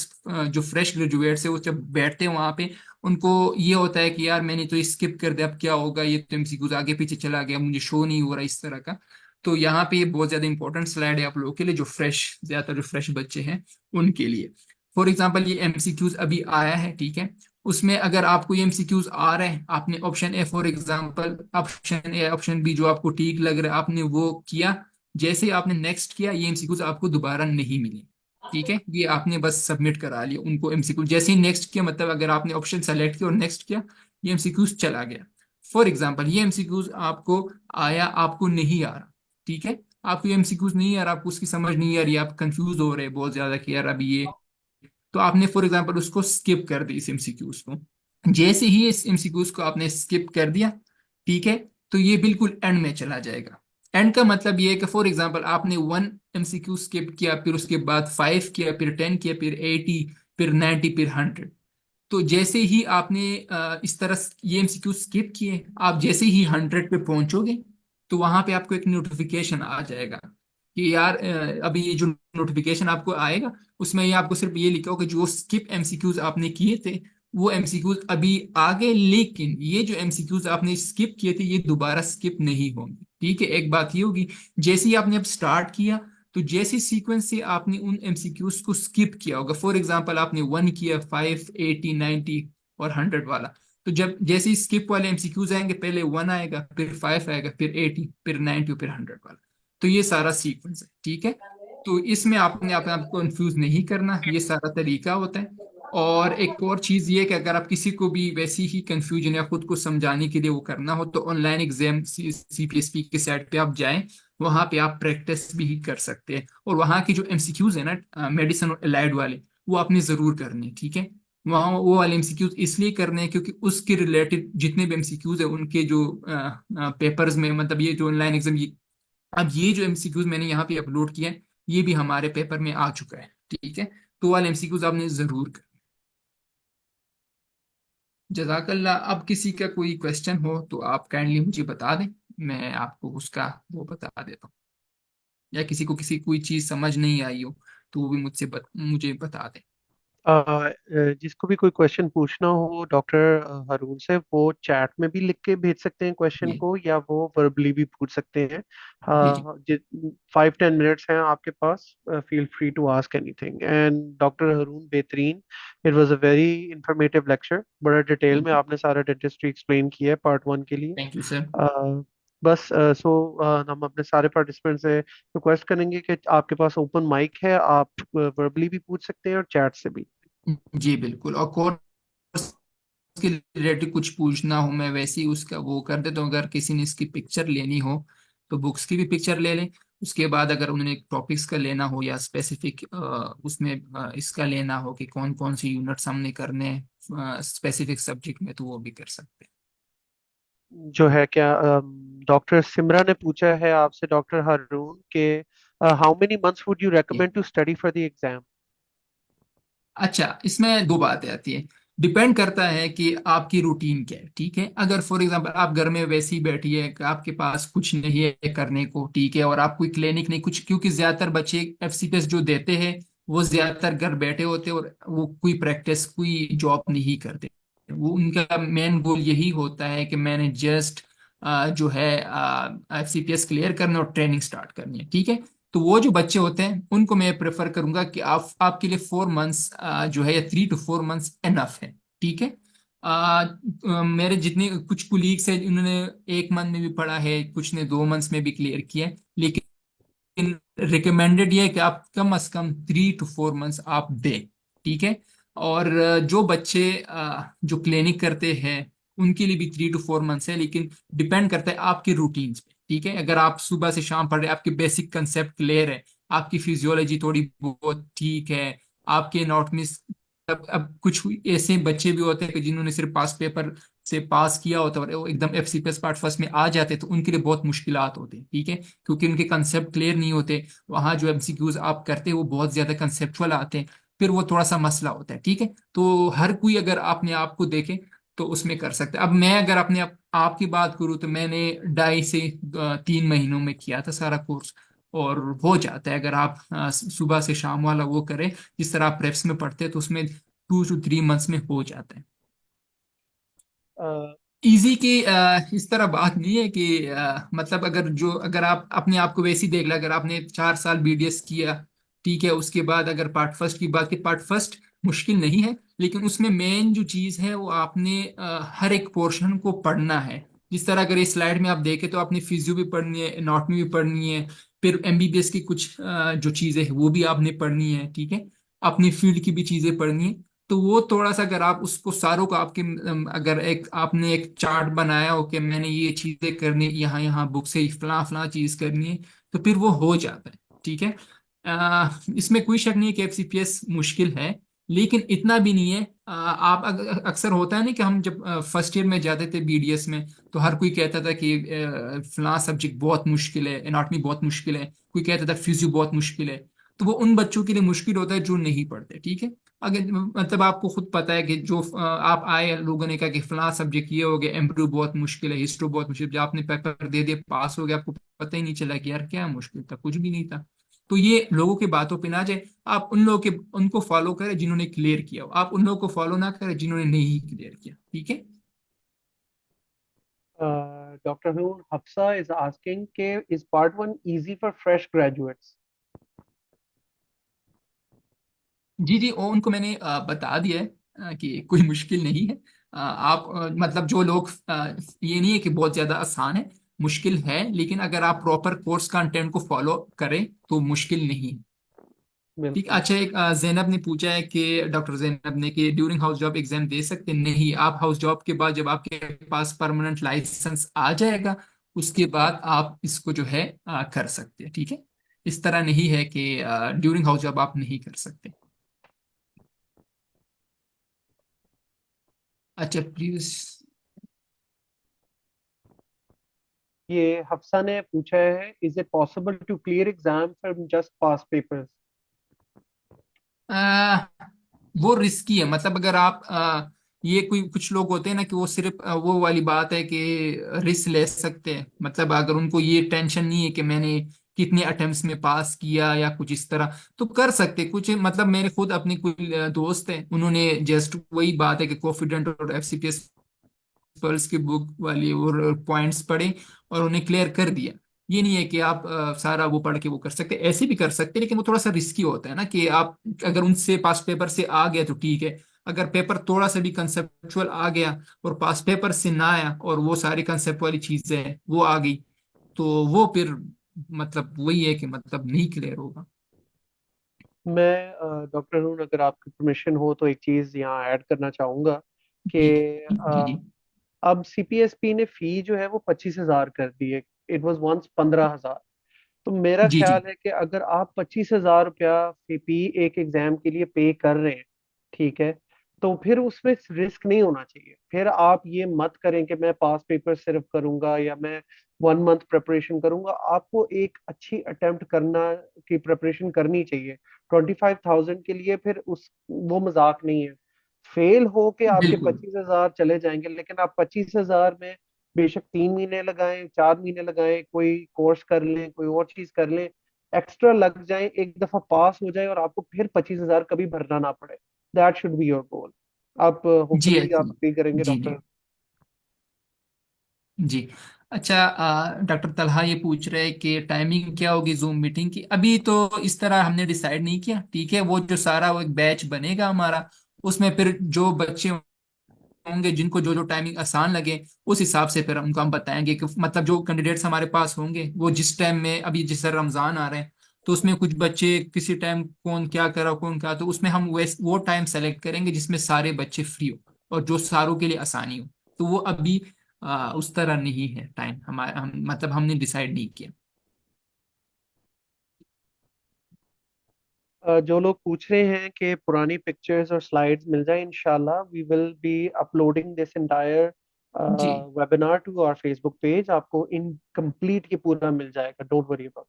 जो फ्रेश ग्रेजुएट्स है वो जब बैठते हैं वहां पे, उनको ये होता है कि यार मैंने तो स्किप कर दिया, अब क्या होगा, ये तो एमसीक्यूज आगे पीछे चला गया, मुझे शो नहीं हो रहा इस तरह का। तो यहाँ पे ये बहुत ज्यादा इंपॉर्टेंट स्लाइड है आप लोगों के लिए, जो फ्रेश, ज्यादातर जो फ्रेश बच्चे हैं उनके लिए। फॉर एग्जाम्पल ये एमसीक्यूज अभी आया है, ठीक है। उसमें अगर आपको ये एमसीक्यूज आ रहे हैं, आपने option A for example, option A option B जो आपको ठीक लग रहा है आपने वो किया, जैसे ही आपने नेक्स्ट किया ये एमसीक्यूज आपको दोबारा नहीं मिले, ठीक है। ये आपने बस सबमिट करा लिया उनको एमसीक्यू, जैसे ही नेक्स्ट किया, मतलब अगर आपने ऑप्शन सेलेक्ट किया और नेक्स्ट किया, ये एमसीक्यूज चला गया। फॉर एग्जाम्पल ये एमसीक्यूज आपको आया, आपको नहीं आ रहा, ठीक है। आपको ये एमसीक्यूज नहीं आ रहा, आपको उसकी समझ नहीं आ रही, आप कंफ्यूज हो रहे हैं बहुत ज्यादा कि यार अभी ये, तो आपने फॉर एग्जांपल उसको स्किप कर दी इस एमसीक्यूज को। जैसे ही इस एमसीक्यूज को आपने स्किप कर दिया, ठीक है, तो ये बिल्कुल एंड में चला जाएगा। एंड का मतलब ये है कि फॉर एग्जांपल आपने 1 एमसीक्यू स्किप किया, फिर उसके बाद 5 किया, फिर 10 किया, फिर 80, फिर 90, फिर 100। तो जैसे ही आपने इस तरह ये एमसीक्यू स्किप किए, आप जैसे ही 100 पे पहुंचोगे तो वहां पे आपको एक नोटिफिकेशन आ जाएगा कि यार अभी ये जो नोटिफिकेशन आपको आएगा उसमें ये आपको सिर्फ ये लिखा होगा कि जो स्किप एमसीक्यूज आपने किए थे वो एमसीक्यूज अभी आ गए, लेकिन ये जो एमसीक्यूज आपने स्किप किए थे ये दोबारा स्किप नहीं होंगे, ठीक है। एक बात ये होगी, जैसे ही आपने अब स्टार्ट किया तो जैसे सीक्वेंस से आपने उन एमसीक्यूज को स्किप किया होगा, फॉर एग्जांपल आपने 1 किया, 5, 80, 90 और 100 वाला, तो जब जैसे ही स्किप वाले एमसीक्यूज आएंगे, पहले 1 आएगा, फिर 5 आएगा, फिर 80, फिर 90, फिर 100 वाला। तो ये सारा सीक्वेंस है, ठीक है। तो इसमें आपने अपने आप को कंफ्यूज नहीं करना, ये सारा तरीका होता है। और एक और चीज ये है कि अगर आप किसी को भी वैसी ही कंफ्यूजन या खुद को समझाने के लिए वो करना हो तो ऑनलाइन एग्जाम सीपीएसपी के साइट पे आप जाएं, वहां पे आप प्रैक्टिस भी कर सकते हैं। और वहां की जो एमसीक्यूज है ना मेडिसिन और एलाइड वाले, वो आपने जरूर करने, ठीक है। वहाँ वो वाले एमसीक्यूज इसलिए करने हैं क्योंकि उसके रिलेटेड जितने भी एमसीक्यूज है उनके जो पेपर्स में, मतलब ये जो ऑनलाइन एग्जाम, अब ये जो एमसीक्यूज मैंने यहाँ पे अपलोड किया है ये भी हमारे पेपर में आ चुका है, ठीक है। तो वाले एमसीक्यूज आपने जरूर कर। जजाकल्ला। अब किसी का कोई क्वेश्चन हो तो आप काइंडली मुझे बता दें, मैं आपको उसका वो बता देता हूँ। या किसी को किसी कोई चीज समझ नहीं आई हो तो वो भी मुझे बता दें। जिसको भी कोई क्वेश्चन पूछना हो डॉक्टर हरून से, वो चैट में भी लिख के भेज सकते हैं क्वेश्चन जी को, या वो वर्बली भी पूछ सकते हैं। जी जी। 5-10 मिनट्स हैं आपके पास, feel free to ask anything. And doctor Haroon बेहतरीन, it was a very informative lecture, बड़ा डिटेल थैंक में यू। आपने सारा डेंटिस्ट्री एक्सप्लेन किया है पार्ट 1 के लिए। Thank you sir. बस हम अपने सारे पार्टिसिपेंट से रिक्वेस्ट करेंगे कि आपके पास ओपन माइक है, आप वर्बली भी पूछ सकते हैं और चैट से भी। जी बिल्कुल। और कोर्स के रिलेटेड कुछ पूछना हो मैं वैसे ही उसका वो कर देता हूँ। अगर किसी ने इसकी पिक्चर लेनी हो तो बुक्स की भी पिक्चर ले लें। उसके बाद अगर उन्होंने टॉपिक्स का लेना हो या स्पेसिफिक उसमें इसका लेना हो कि कौन कौन सी यूनिट्स हमने करने हैं स्पेसिफिक सब्जेक्ट में, तो वो भी कर सकते हैं। जो है क्या, डॉक्टर सिमरा ने पूछा है आपसे डॉक्टर हारून के, how many months would you ये recommend to study for the exam? अच्छा, इसमें दो बातें आती हैं। डिपेंड करता है कि आपकी रूटीन क्या है। ठीक है, अगर फॉर एग्जांपल आप घर में वैसे ही बैठिए कि आपके पास कुछ नहीं है करने को, ठीक है, और आप कोई क्लिनिक नहीं कुछ, क्योंकि ज्यादातर बच्चे एफसीपीएस जो देते हैं वो ज्यादातर घर बैठे होते हैं और वो कोई प्रैक्टिस कोई जॉब नहीं करते। वो उनका मेन गोल यही होता है कि मैंने जस्ट जो है एफसीपीएस क्लियर करना और ट्रेनिंग स्टार्ट करनी है। ठीक है, तो वो जो बच्चे होते हैं उनको मैं प्रेफर करूंगा कि आप आपके लिए 4 मंथ्स जो है या 3 to 4 मंथ्स एनफ है। ठीक है। मेरे जितने कुछ कुलीग्स हैं उन्होंने 1 मंथ में भी पढ़ा है, कुछ ने 2 मंथ्स में भी क्लियर किया है, लेकिन रिकमेंडेड ये है कि आप कम से कम 3 to 4 मंथ्स आप दें। ठीक है। और जो बच्चे जो क्लिनिक करते हैं उनके लिए भी 3 to 4 मंथ्स है, लेकिन डिपेंड करता है आपके रूटीन्स पे। ठीक है, अगर आप सुबह से शाम पढ़ रहे हैं, आपके बेसिक कंसेप्ट क्लियर है, आपकी फिजियोलॉजी थोड़ी बहुत ठीक है, आपके एनाटॉमी, अब कुछ ऐसे बच्चे भी होते हैं कि जिन्होंने सिर्फ पास पेपर से पास किया होता है और वो एकदम एफसीपीएस पार्ट फर्स्ट में आ जाते हैं, तो उनके लिए बहुत मुश्किलात होती है। ठीक है, क्योंकि उनके कंसेप्ट क्लियर नहीं होते। वहाँ जो एमसीक्यूज आप करते हैं वो बहुत ज्यादा कंसेप्चुअल आते हैं, फिर वो थोड़ा सा मसला होता है। ठीक है, तो हर कोई अगर अपने आप को देखे तो उसमें कर सकते हैं। अब मैं अगर अपने आप की बात करूँ तो मैंने 2.5 से 3 महीनों में किया था सारा कोर्स, और हो जाता है अगर आप सुबह से शाम वाला वो करें जिस तरह आप प्रेप्स में पढ़ते हैं, तो उसमें 2 to 3 मंथ्स में हो जाता है। इजी की इस तरह बात नहीं है कि मतलब अगर आप अपने आप को वैसे ही देख लें, अगर आपने 4 साल बीडीएस किया, ठीक है, उसके बाद अगर पार्ट फर्स्ट की बात की, पार्ट फर्स्ट मुश्किल नहीं है, लेकिन उसमें मेन जो चीज है वो आपने हर एक पोर्शन को पढ़ना है। जिस तरह अगर इस स्लाइड में आप देखें तो आपने फिजियो भी पढ़नी है, एनाटॉमी भी पढ़नी है, फिर एमबीबीएस की कुछ जो चीजें हैं वो भी आपने पढ़नी है। ठीक है, अपनी फील्ड की भी चीजें पढ़नी है। तो वो थोड़ा सा अगर आप उसको सारों को आपके अगर एक आपने एक चार्ट बनाया हो कि मैंने ये चीजें करनी, यहाँ यहाँ बुक से फला फला चीज करनी है, तो फिर वो हो जाता है। ठीक है। इसमें कोई शक नहीं है कि एफसीपीएस मुश्किल है, लेकिन इतना भी नहीं है। आप अक्सर होता है ना कि हम जब फर्स्ट ईयर में जाते थे बीडीएस में, तो हर कोई कहता था कि फला सब्जेक्ट बहुत मुश्किल है, एनाटॉमी बहुत मुश्किल है, कोई कहता था फिजियो बहुत मुश्किल है। तो वो उन बच्चों के लिए मुश्किल होता है जो नहीं पढ़ते। ठीक है, अगर मतलब आपको खुद पता है कि जो आप आए लोगों ने कहा कि फलां सब्जेक्ट ये हो गया, एम्ब्रो बहुत मुश्किल है, हिस्ट्रो बहुत मुश्किल, जब आपने पेपर दे दिया पास हो गया, आपको पता ही नहीं चला कि यार क्या मुश्किल था, कुछ भी नहीं था। तो ये लोगों की बातों पे ना जाए। आप उन लोगों के उनको फॉलो करें जिन्होंने क्लियर किया हो, आप उन लोगों को फॉलो ना करें जिन्होंने नहीं क्लियर किया। ठीक है। Doctor Haroon, Hafsa is asking के is part one easy for fresh graduates? जी जी, और उनको मैंने बता दिया है कि कोई मुश्किल नहीं है। आप मतलब जो लोग ये नहीं है कि बहुत ज्यादा आसान है, मुश्किल है, लेकिन अगर आप प्रॉपर कोर्स कंटेंट को फॉलो करें तो मुश्किल नहीं है। ठीक। बिल्कुल। अच्छा, एक जैनब ने पूछा है कि डॉक्टर जैनब ने कि ड्यूरिंग हाउस जॉब एग्जाम दे सकते हैं? नहीं, आप हाउस जॉब के बाद जब आपके पास परमानेंट लाइसेंस आ जाएगा उसके बाद आप इसको जो है कर सकते हैं। ठीक है, इस तरह नहीं है कि ड्यूरिंग हाउस जॉब आप नहीं कर सकते। अच्छा प्लीज। ये हफ्सा ने पूछा है, is it possible to clear exam from just past papers? आ, वो रिस्की है। मतलब अगर आप ये कोई कुछ लोग होते हैं ना कि वो सिर्फ वो वाली बात है कि रिस्क ले सकते हैं, मतलब अगर उनको ये टेंशन नहीं है कि मैंने कितने अटेम्प्ट्स में पास किया या कुछ इस तरह, तो कर सकते कुछ। मतलब मेरे खुद अपने कोई दोस्त हैं, उन्होंने जस्ट वही बात है कि कॉन्फिडेंट और एफसीपीएस पर्ल्स की बुक वाली और पॉइंट्स पढ़े और उन्हें क्लियर कर दिया। ये नहीं है कि आप सारा वो पढ़ के वो कर सकते, ऐसे भी कर सकते, लेकिन वो थोड़ा सा रिस्की होता है ना कि आप अगर उनसे पास पेपर से आ गए तो ठीक है, अगर पेपर थोड़ा सा भी कंसेप्चुअल आ गया और पास पेपर से ना आया और वो सारी कंसेप्ट वाली चीजें वो आ गई, तो वो फिर मतलब वही है कि मतलब नहीं क्लियर होगा। मैं डॉक्टर हूँ, अगर आपकी परमिशन हो तो एक चीज़ यहाँ ऐड करना चाहूँगा कि जी जी जी अब सीपीएसपी ने फी जो है वो 25,000 कर दी है। It was once 15,000। तो मेरा जी जी ख्याल है कि अगर आप 25,000 रुपया फी एक एग्जाम के लिए पे कर रहे हैं, ठीक है, तो फिर उसमें रिस्क नहीं होना चाहिए। फिर आप ये मत करें कि मैं पास पेपर सिर्फ करूंगा या मैं 1 मंथ प्रिपरेशन करूंगा। आपको एक अच्छी अटेम्प्ट करना की प्रिपरेशन करनी चाहिए। 25,000 के लिए फिर उस वो मजाक नहीं है। फेल हो के आपके बिल्कुल 25,000 चले जाएंगे, लेकिन आप 25,000 में बेशक 3 महीने लगाएं, 4 महीने लगाएं, कोई कोर्स कर लें, कोई और चीज कर लें, एक्स्ट्रा लग जाए, एक दफा पास हो जाए और आपको फिर 25,000 कभी भरना ना पड़े। That should be your goal. आप जी होपफुली आप जी भी करेंगे जी जी डॉक्टर। जी। अच्छा, डॉक्टर तलहा ये पूछ रहे हैं कि टाइमिंग क्या होगी जूम मीटिंग की। अभी तो इस तरह हमने डिसाइड नहीं किया, ठीक है। वो जो सारा वो एक बैच बनेगा हमारा, उसमें फिर जो बच्चे होंगे जिनको जो जो टाइमिंग आसान लगे, उस हिसाब से फिर उनको हम बताएंगे कि मतलब जो कैंडिडेट्स हमारे पास होंगे वो जिस टाइम में, अभी जैसे रमजान आ रहे हैं तो उसमें कुछ बच्चे किसी टाइम कौन क्या करा कौन क्या, तो उसमें हम वो टाइम सेलेक्ट करेंगे जिसमें सारे बच्चे फ्री हो और जो सारों के लिए आसानी हो। तो वो अभी उस तरह नहीं है टाइम हमारा, हम मतलब हमने डिसाइड नहीं किया। जो लोग पूछ रहे हैं कि पुरानी पिक्चर्स और स्लाइड्स मिल जाए, इंशाल्लाह we will be uploading this entire जी webinar to our Facebook page. आपको इन कंप्लीट ये पूरा मिल जाएगा, डोंट वरी अबाउट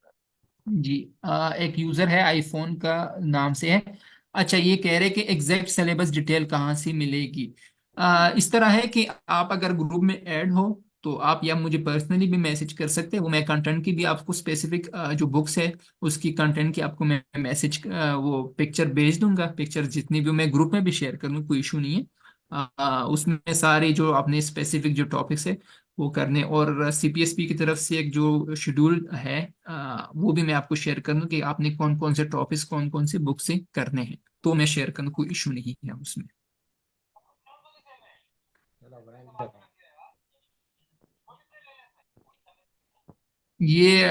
जी। एक यूजर है आईफोन का नाम से है। अच्छा, ये कह रहे कि एग्जैक्ट सिलेबस डिटेल कहाँ से मिलेगी। इस तरह है कि आप अगर ग्रुप में ऐड हो तो आप या मुझे पर्सनली भी मैसेज कर सकते हैं, वो मैं कंटेंट की भी आपको स्पेसिफिक जो बुक्स है उसकी कंटेंट की आपको मैं मैसेज वो पिक्चर भेज दूंगा। पिक्चर जितनी भी मैं ग्रुप में भी शेयर कर लूँ, कोई इशू नहीं है। उसमें सारे जो अपने स्पेसिफिक जो टॉपिक्स है वो करने, और सीपीएसपी की तरफ से एक जो शेड्यूल है वो भी मैं आपको शेयर कर दूं कि आपने कौन कौन से टॉपिक्स कौन कौन से बुक से करने हैं, तो मैं शेयर कर दूं, कोई इशू नहीं है उसमें। ये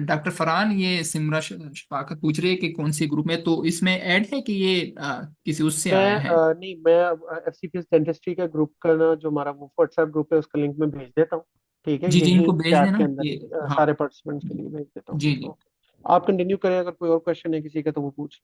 डॉक्टर फरहान, ये सिमरा शफाकत पूछ रही है कि कौन सी ग्रुप में, तो इसमें ऐड है कि ये किसी उससे मैं आया है। नहीं, मैं एफसीपीएस डेंटिस्ट्री का ग्रुप का ना, जो हमारा वो व्हाट्सएप ग्रुप है, उसका लिंक मैं भेज देता हूँ। ठीक है, जी जी, यही इनको भेज चैट के देना अंदर ये। ही हाँ। सारे पार्टिसिपेंट्स के लिए भेज देता हूँ। जी जी। ओके, आप कंटिन्यू करें, अगर कोई और क्वेश्चन है किसी का तो वो पूछ।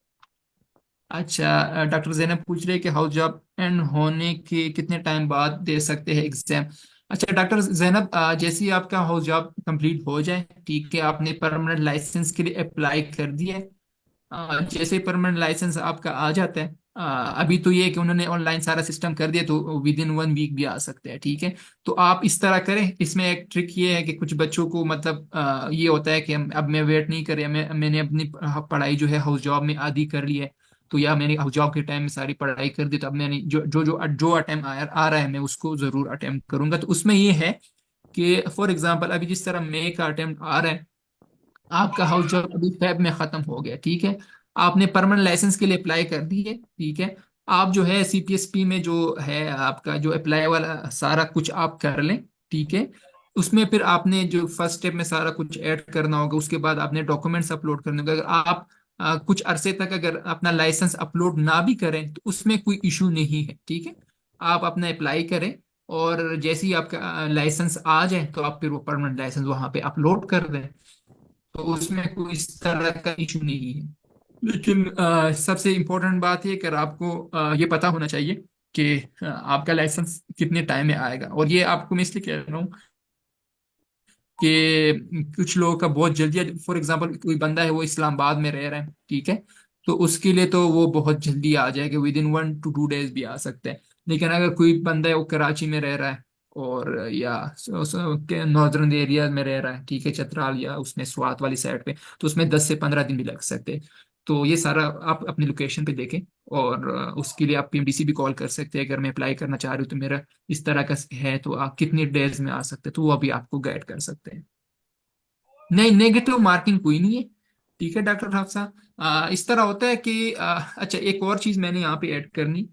अच्छा, डॉक्टर जैनब पूछ रहे हैं कि हाउस जॉब एंड होने के कितने टाइम बाद दे सकते हैं एग्जाम। अच्छा डॉक्टर जैनब, जैसे ही आपका हाउस जॉब कंप्लीट हो जाए, ठीक है, आपने परमानेंट लाइसेंस के लिए अप्लाई कर दिया है, जैसे परमानेंट लाइसेंस आपका आ जाता है, अभी तो ये है कि उन्होंने ऑनलाइन सारा सिस्टम कर दिया तो विद इन 1 वीक भी आ सकते हैं, ठीक है। तो आप इस तरह करें। इसमें एक ट्रिक ये है कि कुछ बच्चों को मतलब ये होता है कि अब मैं वेट नहीं कर रहा, मैंने अपनी पढ़ाई जो है हाउस जॉब में आधी कर ली है, तो या मैंने हाउस जॉब के टाइम में सारी पढ़ाई कर दी, तो अब मैंने जो अटेम्प्ट आ रहा है मैं उसको जरूर अटेम्प्ट करूंगा। तो उसमें ये है कि फॉर एग्जाम्पल अभी जिस तरह मे का अटेम्प्ट आ रहा है, आपका हाउस जॉब अभी फेब में खत्म हो गया, ठीक है, आपने परमानेंट लाइसेंस के लिए अप्लाई कर दी है, ठीक है। आप जो है सीपीएसपी में जो है आपका जो अप्लाई वाला सारा कुछ आप कर लें, ठीक है। उसमें फिर आपने जो फर्स्ट स्टेप में सारा कुछ ऐड करना होगा, उसके बाद आपने डॉक्यूमेंट्स अपलोड करने होंगे। अगर आप कुछ अरसे तक अगर अपना लाइसेंस अपलोड ना भी करें तो उसमें कोई इशू नहीं है, ठीक है। आप अपना अप्लाई करें और जैसे ही आपका लाइसेंस आ जाए तो आप फिर वो परमानेंट लाइसेंस वहां पे अपलोड कर दें, तो उसमें कोई इस तरह का इशू नहीं है। लेकिन सबसे इम्पोर्टेंट बात ये कि आपको ये पता होना चाहिए कि आपका लाइसेंस कितने टाइम में आएगा। और ये आपको मैं इसलिए कह रहा हूँ कि कुछ लोगों का बहुत जल्दी, फॉर एग्जांपल कोई बंदा है वो इस्लामाबाद में रह रहा है, ठीक है, तो उसके लिए तो वो बहुत जल्दी आ जाएगा, विद इन 1 to 2 days भी आ सकता है। लेकिन अगर कोई बंदा है वो कराची में रह रहा है और या नॉर्दर्न एरिया में रह रहा है, ठीक है, चतराल या उसमें स्वात वाली साइड पे, तो उसमें 10 से 15 दिन भी लग सकते हैं। तो ये सारा आप अपनी लोकेशन पे देखें, और उसके लिए आप पीएमडीसी भी कॉल कर सकते हैं। अगर मैं अप्लाई करना चाह रही हूँ तो मेरा इस तरह का है, तो आप कितनी डेज में आ सकते हैं, तो वो अभी आपको गाइड कर सकते हैं। नहीं, नेगेटिव मार्किंग कोई नहीं है, ठीक है डॉक्टर हाफसा। इस तरह होता है कि अच्छा, एक और चीज मैंने यहाँ पे ऐड करनी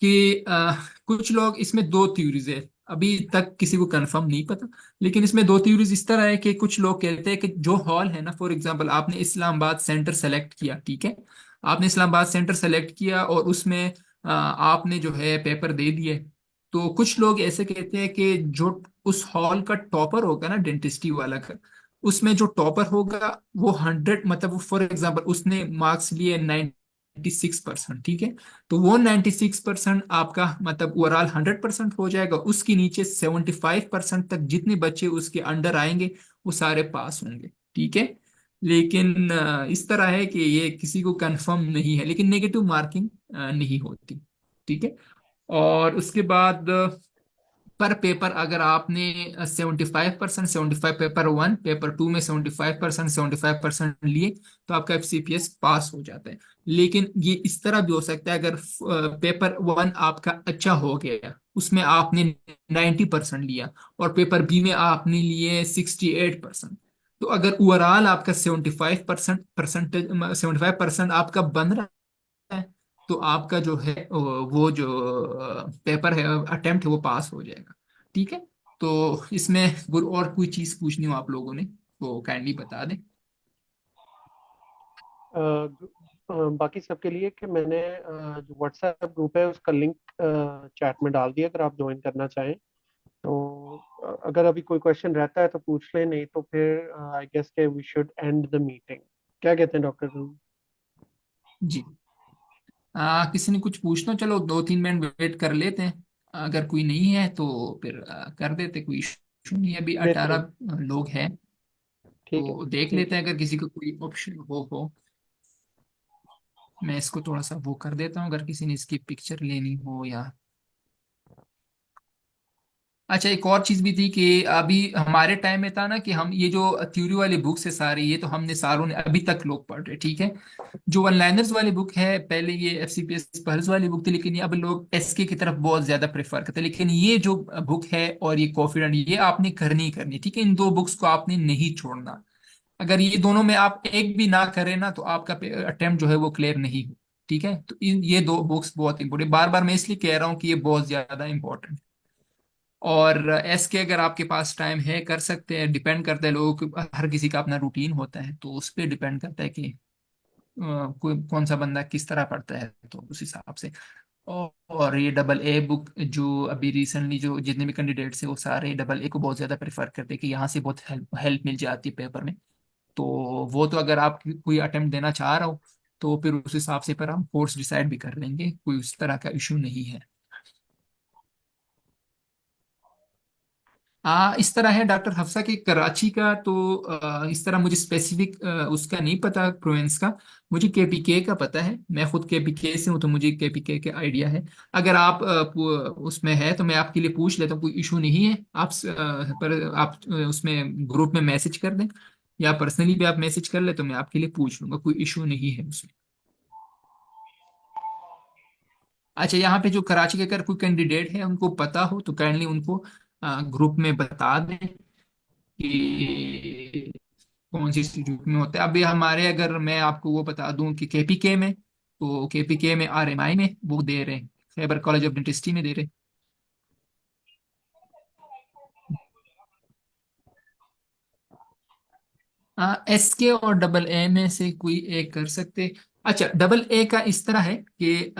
कि कुछ लोग, इसमें दो थ्योरीज है, अभी तक किसी को कंफर्म नहीं पता, लेकिन इसमें दो थ्योरीज इस तरह है कि कुछ लोग कहते हैं कि जो हॉल है ना, फॉर एग्जांपल आपने इस्लामाबाद सेंटर सेलेक्ट किया, ठीक है, आपने इस्लामाबाद सेंटर सेलेक्ट किया और उसमें आपने जो है पेपर दे दिए। तो कुछ लोग ऐसे कहते हैं कि जो उस हॉल का टॉपर होगा ना, डेंटिस्ट्री वाला का, उसमें जो टॉपर होगा वो 100, मतलब फॉर एग्जांपल उसने मार्क्स लिए 96%, ठीक है, तो वो 96% आपका मतलब ओवरऑल 100% हो जाएगा, उसके नीचे 75% तक जितने बच्चे उसके अंडर आएंगे वो सारे पास होंगे, ठीक है। लेकिन इस तरह है कि ये किसी को कंफर्म नहीं है, लेकिन नेगेटिव मार्किंग नहीं होती, ठीक है। और उसके बाद पर पेपर अगर आपने 75%, 75 पेपर 1, पेपर 2 में 75%, 75% लिए, तो आपका FCPS पास हो जाता है। लेकिन ये इस तरह भी हो सकता है, अगर पेपर 1 आपका अच्छा हो गया, उसमें आपने 90% लिया, और पेपर बी में आपने लिए 68%, तो अगर ओवरऑल आपका 75% परसेंटेज, 75% आपका बन रहा है, तो आपका जो है वो जो पेपर है, अटेम्प्ट है, वो पास हो जाएगा, ठीक है। तो इसमें गुरु और कोई चीज पूछनी हो आप लोगों ने तो काइंडली बता दें। बाकी सबके लिए कि मैंने जो व्हाट्सएप ग्रुप है उसका लिंक चैट में डाल दिया, अगर आप ज्वाइन करना चाहें तो। अगर अभी कोई क्वेश्चन रहता है तो पूछ लें, नहीं तो फिर आई गेस के we should end the meeting. क्या कहते हैं डॉक्टर? जी, किसी ने कुछ पूछना, चलो 2-3 मिनट वेट कर लेते हैं, अगर कोई नहीं है तो फिर कर देते, कोई इशू नहीं है, अभी लेते हैं। 18 लोग हैं, ठीक है। तो देख ठीक लेते है। हैं अगर किसी को कोई ऑप्शन हो। मैं इसको थोड़ा सा वो कर देता हूँ, अगर किसी ने इसकी पिक्चर लेनी हो या। अच्छा, एक और चीज भी थी कि अभी हमारे टाइम में था ना कि हम ये जो थ्योरी वाली बुक्स है सारी, ये तो हमने सारों ने अभी तक लोग पढ़ रहे, ठीक है। जो वन लाइनर्स वाली बुक है, पहले ये FCPS पहल्स वाली बुक थी, लेकिन ये अब लोग SK की तरफ बहुत ज्यादा प्रेफर करते हैं, लेकिन ये जो बुक है और ये कॉन्फिडेंट, ये आपने करनी ही करनी, ठीक है, इन दो बुक्स को आपने नहीं छोड़ना। अगर ये दोनों में आप एक भी ना करें ना, तो आपका अटेम्प्ट जो है वो क्लियर नहीं हो, ठीक है। तो ये दो बुक्स बहुत इंपॉर्टेंट, बार बार मैं इसलिए कह रहा हूँ कि ये बहुत ज्यादा इंपॉर्टेंट। और SK अगर आपके पास टाइम है कर सकते हैं, डिपेंड करता है लोगों के, हर किसी का अपना रूटीन होता है, तो उस पर डिपेंड करता है कि कोई कौन सा बंदा किस तरह पढ़ता है, तो उस हिसाब से। और ये AA बुक जो अभी रिसेंटली जो जितने भी कैंडिडेट्स हैं वो सारे AA को बहुत ज़्यादा प्रेफर करते हैं कि यहाँ से बहुत हेल्प हेल्प मिल जाती है पेपर में। तो वो तो अगर आप कोई अटेम्प्ट देना चाह रहे हो, तो फिर उस हिसाब से पर हम कोर्स डिसाइड भी कर लेंगे, कोई उस तरह का इशू नहीं है। इस तरह है डॉक्टर हफ्सा की कराची का, तो इस तरह मुझे स्पेसिफिक उसका नहीं पता प्रोविंस का। मुझे KPK का पता है, मैं खुद KPK से हूँ, तो मुझे KPK का आइडिया है। अगर आप उसमें है तो मैं आपके लिए पूछ लेता हूँ, कोई इशू नहीं है। पर आप उसमें ग्रुप में मैसेज कर दें, या पर्सनली भी आप मैसेज कर ले, तो मैं आपके लिए पूछ लूंगा, कोई इशू नहीं है उसमें। अच्छा, यहाँ पे जो कराची के अगर कोई कैंडिडेट है उनको पता हो तो काइंडली उनको ग्रुप में बता दें कि कौन सी इंस्टीट्यूट में होता है। अभी हमारे, अगर मैं आपको वो बता दूं कि KPK में, तो KPK में RMI में वो दे रहे हैं, खैबर कॉलेज ऑफ डेंटिस्ट्री में दे रहे हैं। SK और AA में से कोई एक कर सकते। अच्छा, AA का इस तरह है कि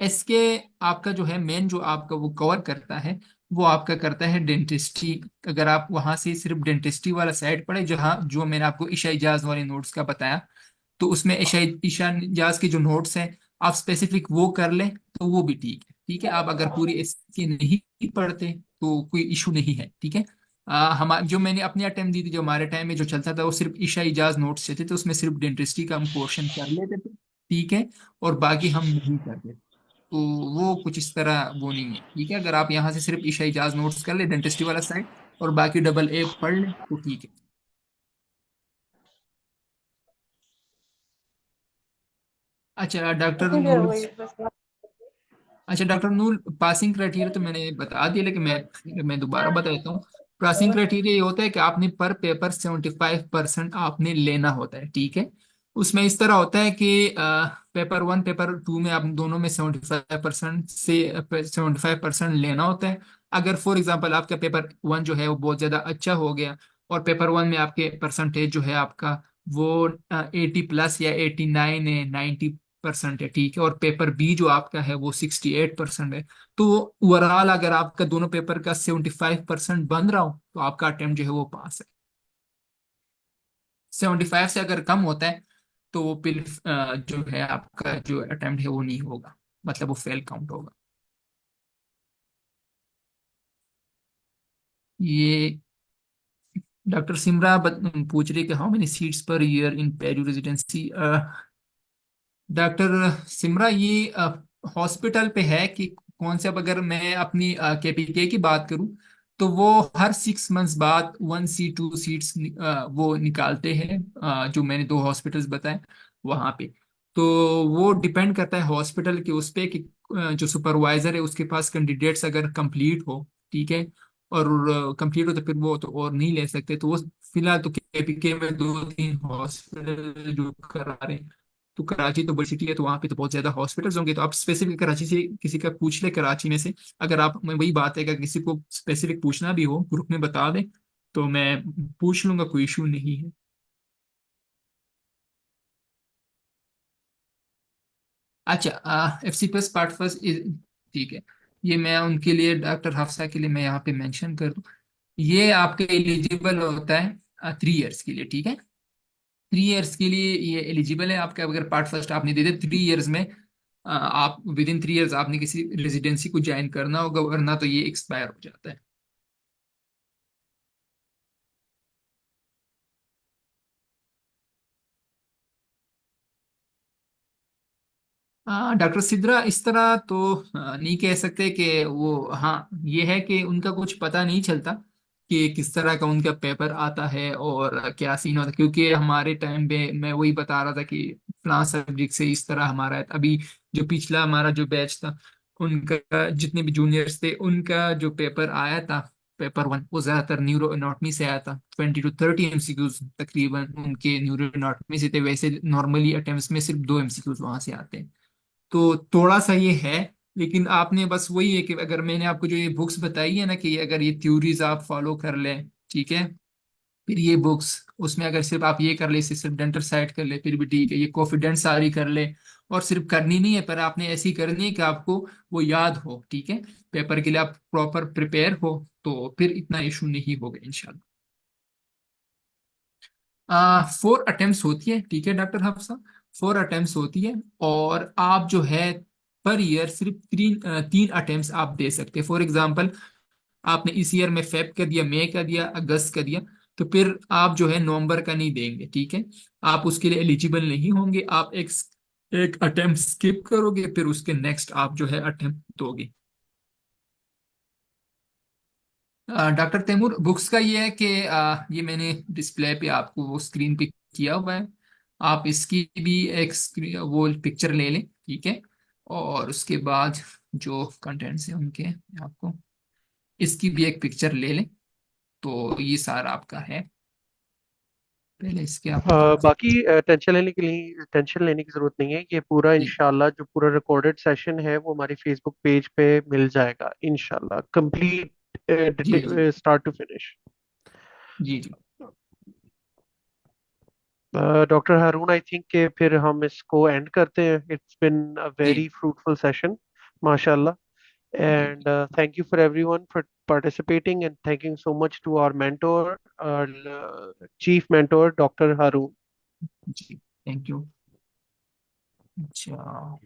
SK आपका जो है मेन, जो आपका वो कवर करता है, वो आपका करता है डेंटिस्ट्री। अगर आप वहां से सिर्फ डेंटिस्ट्री वाला साइड पढ़े, जहाँ जो मैंने आपको ईशा इजाज वाले नोट्स का बताया, तो उसमें ईशान इजाज के जो नोट्स हैं, आप स्पेसिफिक वो कर लें तो वो भी ठीक है, ठीक है। आप अगर पूरी इसकी नहीं पढ़ते तो कोई इशू नहीं है, ठीक है। हम जो मैंने अपने अटेम्प्ट दी थी, जो हमारे टाइम में जो चलता था, वो सिर्फ ईशा इजाज नोट्स थे, तो उसमें सिर्फ डेंटिस्ट्री का हम पोर्शन कर लेते थे, ठीक है, और बाकी हम नहीं करते। तो वो कुछ इस तरह वो नहीं है, ठीक है। अगर आप यहाँ से सिर्फ ईशा इजाज नोट्स कर ले डेंटिस्ट्री वाला साइड, और बाकी AA पढ़ ले, तो ठीक है। अच्छा डॉक्टर सेकंड ईयर नूर। वही बस। अच्छा डॉक्टर नूर, पासिंग क्राइटेरिया तो मैंने बता दिया, लेकिन मैं दोबारा बता देता हूँ। पासिंग क्राइटेरिया ये होता है कि आपने पर पेपर 75% आपने लेना होता है, ठीक है। उसमें इस तरह होता है कि पेपर वन पेपर टू में आप दोनों में 75% से 75% लेना होता है। अगर फॉर एग्जांपल आपका पेपर वन जो है वो बहुत ज़्यादा अच्छा हो गया, और पेपर वन में आपके परसेंटेज जो है आपका वो 80+ या 89 है, 90% है, ठीक है, और पेपर बी जो आपका है वो 68% है, तो ओवरऑल अगर आपका दोनों पेपर का 75% बन रहा हो तो आपका अटेम्प्ट जो है वो पास है। 75 से अगर कम होता है तो वो फिर जो है आपका जो अटेम्प्ट है वो नहीं होगा, मतलब वो फेल काउंट होगा। ये डॉक्टर सिमरा पूछ रही है कि how many seats per year in Peru residency. Doctor Simra ये हॉस्पिटल पे है कि कौन से। अब अगर मैं अपनी केपीके की बात करूं तो वो हर 6 मंथ्स बाद 1 सी 2 सीट्स वो निकालते हैं, जो मैंने दो हॉस्पिटल्स बताए वहां पे। तो वो डिपेंड करता है हॉस्पिटल के उस पे कि जो सुपरवाइजर है उसके पास कैंडिडेट्स अगर कंप्लीट हो, ठीक है, और कंप्लीट हो तो फिर वो तो और नहीं ले सकते, तो वो फिलहाल तो केपीके में 2 3 हॉस्पिटल जो करा रहे हैं। तो कराची तो बड़ी सिटी है, तो वहाँ पे तो बहुत ज्यादा हॉस्पिटल्स होंगे, तो आप स्पेसिफिक कराची से किसी का पूछ ले कराची में से। अगर आप, मैं वही बात है, अगर किसी को स्पेसिफिक पूछना भी हो ग्रुप में बता दें तो मैं पूछ लूंगा, कोई इशू नहीं है। अच्छा, FC+ पार्ट फर्स्ट, ठीक है, ये मैं उनके लिए डॉक्टर हफ्सा के लिए मैं यहाँ पे मेंशन कर दूं। ये आपके एलिजिबल होता है 3 इयर्स के लिए, ठीक है। 3 इयर्स के लिए ये एलिजिबल है आपका, अगर पार्ट फर्स्ट आपने दे दे 3 इयर्स में, आप विद इन 3 इयर्स आपने किसी रेजिडेंसी को ज्वाइन करना होगा, वरना तो ये एक्सपायर हो जाता है। डॉक्टर सिद्रा इस तरह तो नहीं कह सकते कि वो, हाँ ये है कि उनका कुछ पता नहीं चलता कि किस तरह का उनका पेपर आता है और क्या सीन होता है, क्योंकि हमारे टाइम पे मैं वही बता रहा था कि फलां सब्जेक्ट से इस तरह हमारा है। अभी जो पिछला हमारा जो बैच था, उनका जितने भी जूनियर्स थे उनका जो पेपर आया था, पेपर वन, वो ज्यादातर न्यूरो एनाटॉमी से आया था। 20 to 30 MCQs तकरीबन उनके न्यूरो एनाटॉमी से थे। वैसे नॉर्मली अटेम्प्ट्स में सिर्फ 2 MCQs वहां से आते हैं, तो थोड़ा सा ये है। लेकिन आपने बस वही है कि अगर मैंने आपको जो ये बुक्स बताई है ना, कि अगर ये थ्योरीज आप फॉलो कर लें, ठीक है, फिर ये बुक्स, उसमें अगर सिर्फ आप ये कर ले, सिर्फ डेंटल साइड कर ले, फिर भी ठीक है, ये कॉन्फिडेंस सारी कर ले, और सिर्फ करनी नहीं है पर आपने ऐसी करनी है कि आपको वो याद हो, ठीक है, पेपर के लिए आप प्रॉपर प्रिपेयर हो, तो फिर इतना इशू नहीं होगा इंशाल्लाह। 4 अटेम्प्ट्स होती है, ठीक है डॉक्टर हफ्सा, 4 अटेम्प्ट्स होती है, और आप जो है पर ईयर सिर्फ 3 अटेम्प्ट्स आप दे सकते हैं। फॉर एग्जांपल आपने इस ईयर में फेब का दिया, मई का दिया, अगस्त का दिया, तो फिर आप जो है नवंबर का नहीं देंगे, ठीक है, आप उसके लिए एलिजिबल नहीं होंगे। आप एक अटेम्प्ट स्किप करोगे, फिर उसके नेक्स्ट आप जो है अटेम्प्ट दोगे। डॉक्टर तैमूर बुक्स का ये है कि ये मैंने डिस्प्ले पे आपको वो स्क्रीन पे किया हुआ है, आप इसकी भी एक वो पिक्चर ले लें, ठीक है, और उसके बाद जो कंटेंट्स हैं उनके आपको इसकी भी एक पिक्चर ले लें, तो ये सारा आपका है। पहले इसके आप थोड़ा सा। बाकी टेंशन लेने की जरूरत नहीं है। ये पूरा जी इंशाल्लाह जो पूरा रिकॉर्डेड सेशन है वो हमारी फेसबुक पेज पे मिल जाएगा इंशाल्लाह, जी कंप्लीट जी स्टार्ट टू फिनिश। जी जी डॉक्टर हारून, आई थिंक कि फिर हम इसको एंड करते हैं। इट्स बिन अ जी वेरी फ्रूटफुल सेशन माशाल्लाह, जी and thank you for everyone for participating, and thanking so much to our mentor, our chief mentor, Dr. Haroon. जी, थैंक यू। अच्छा।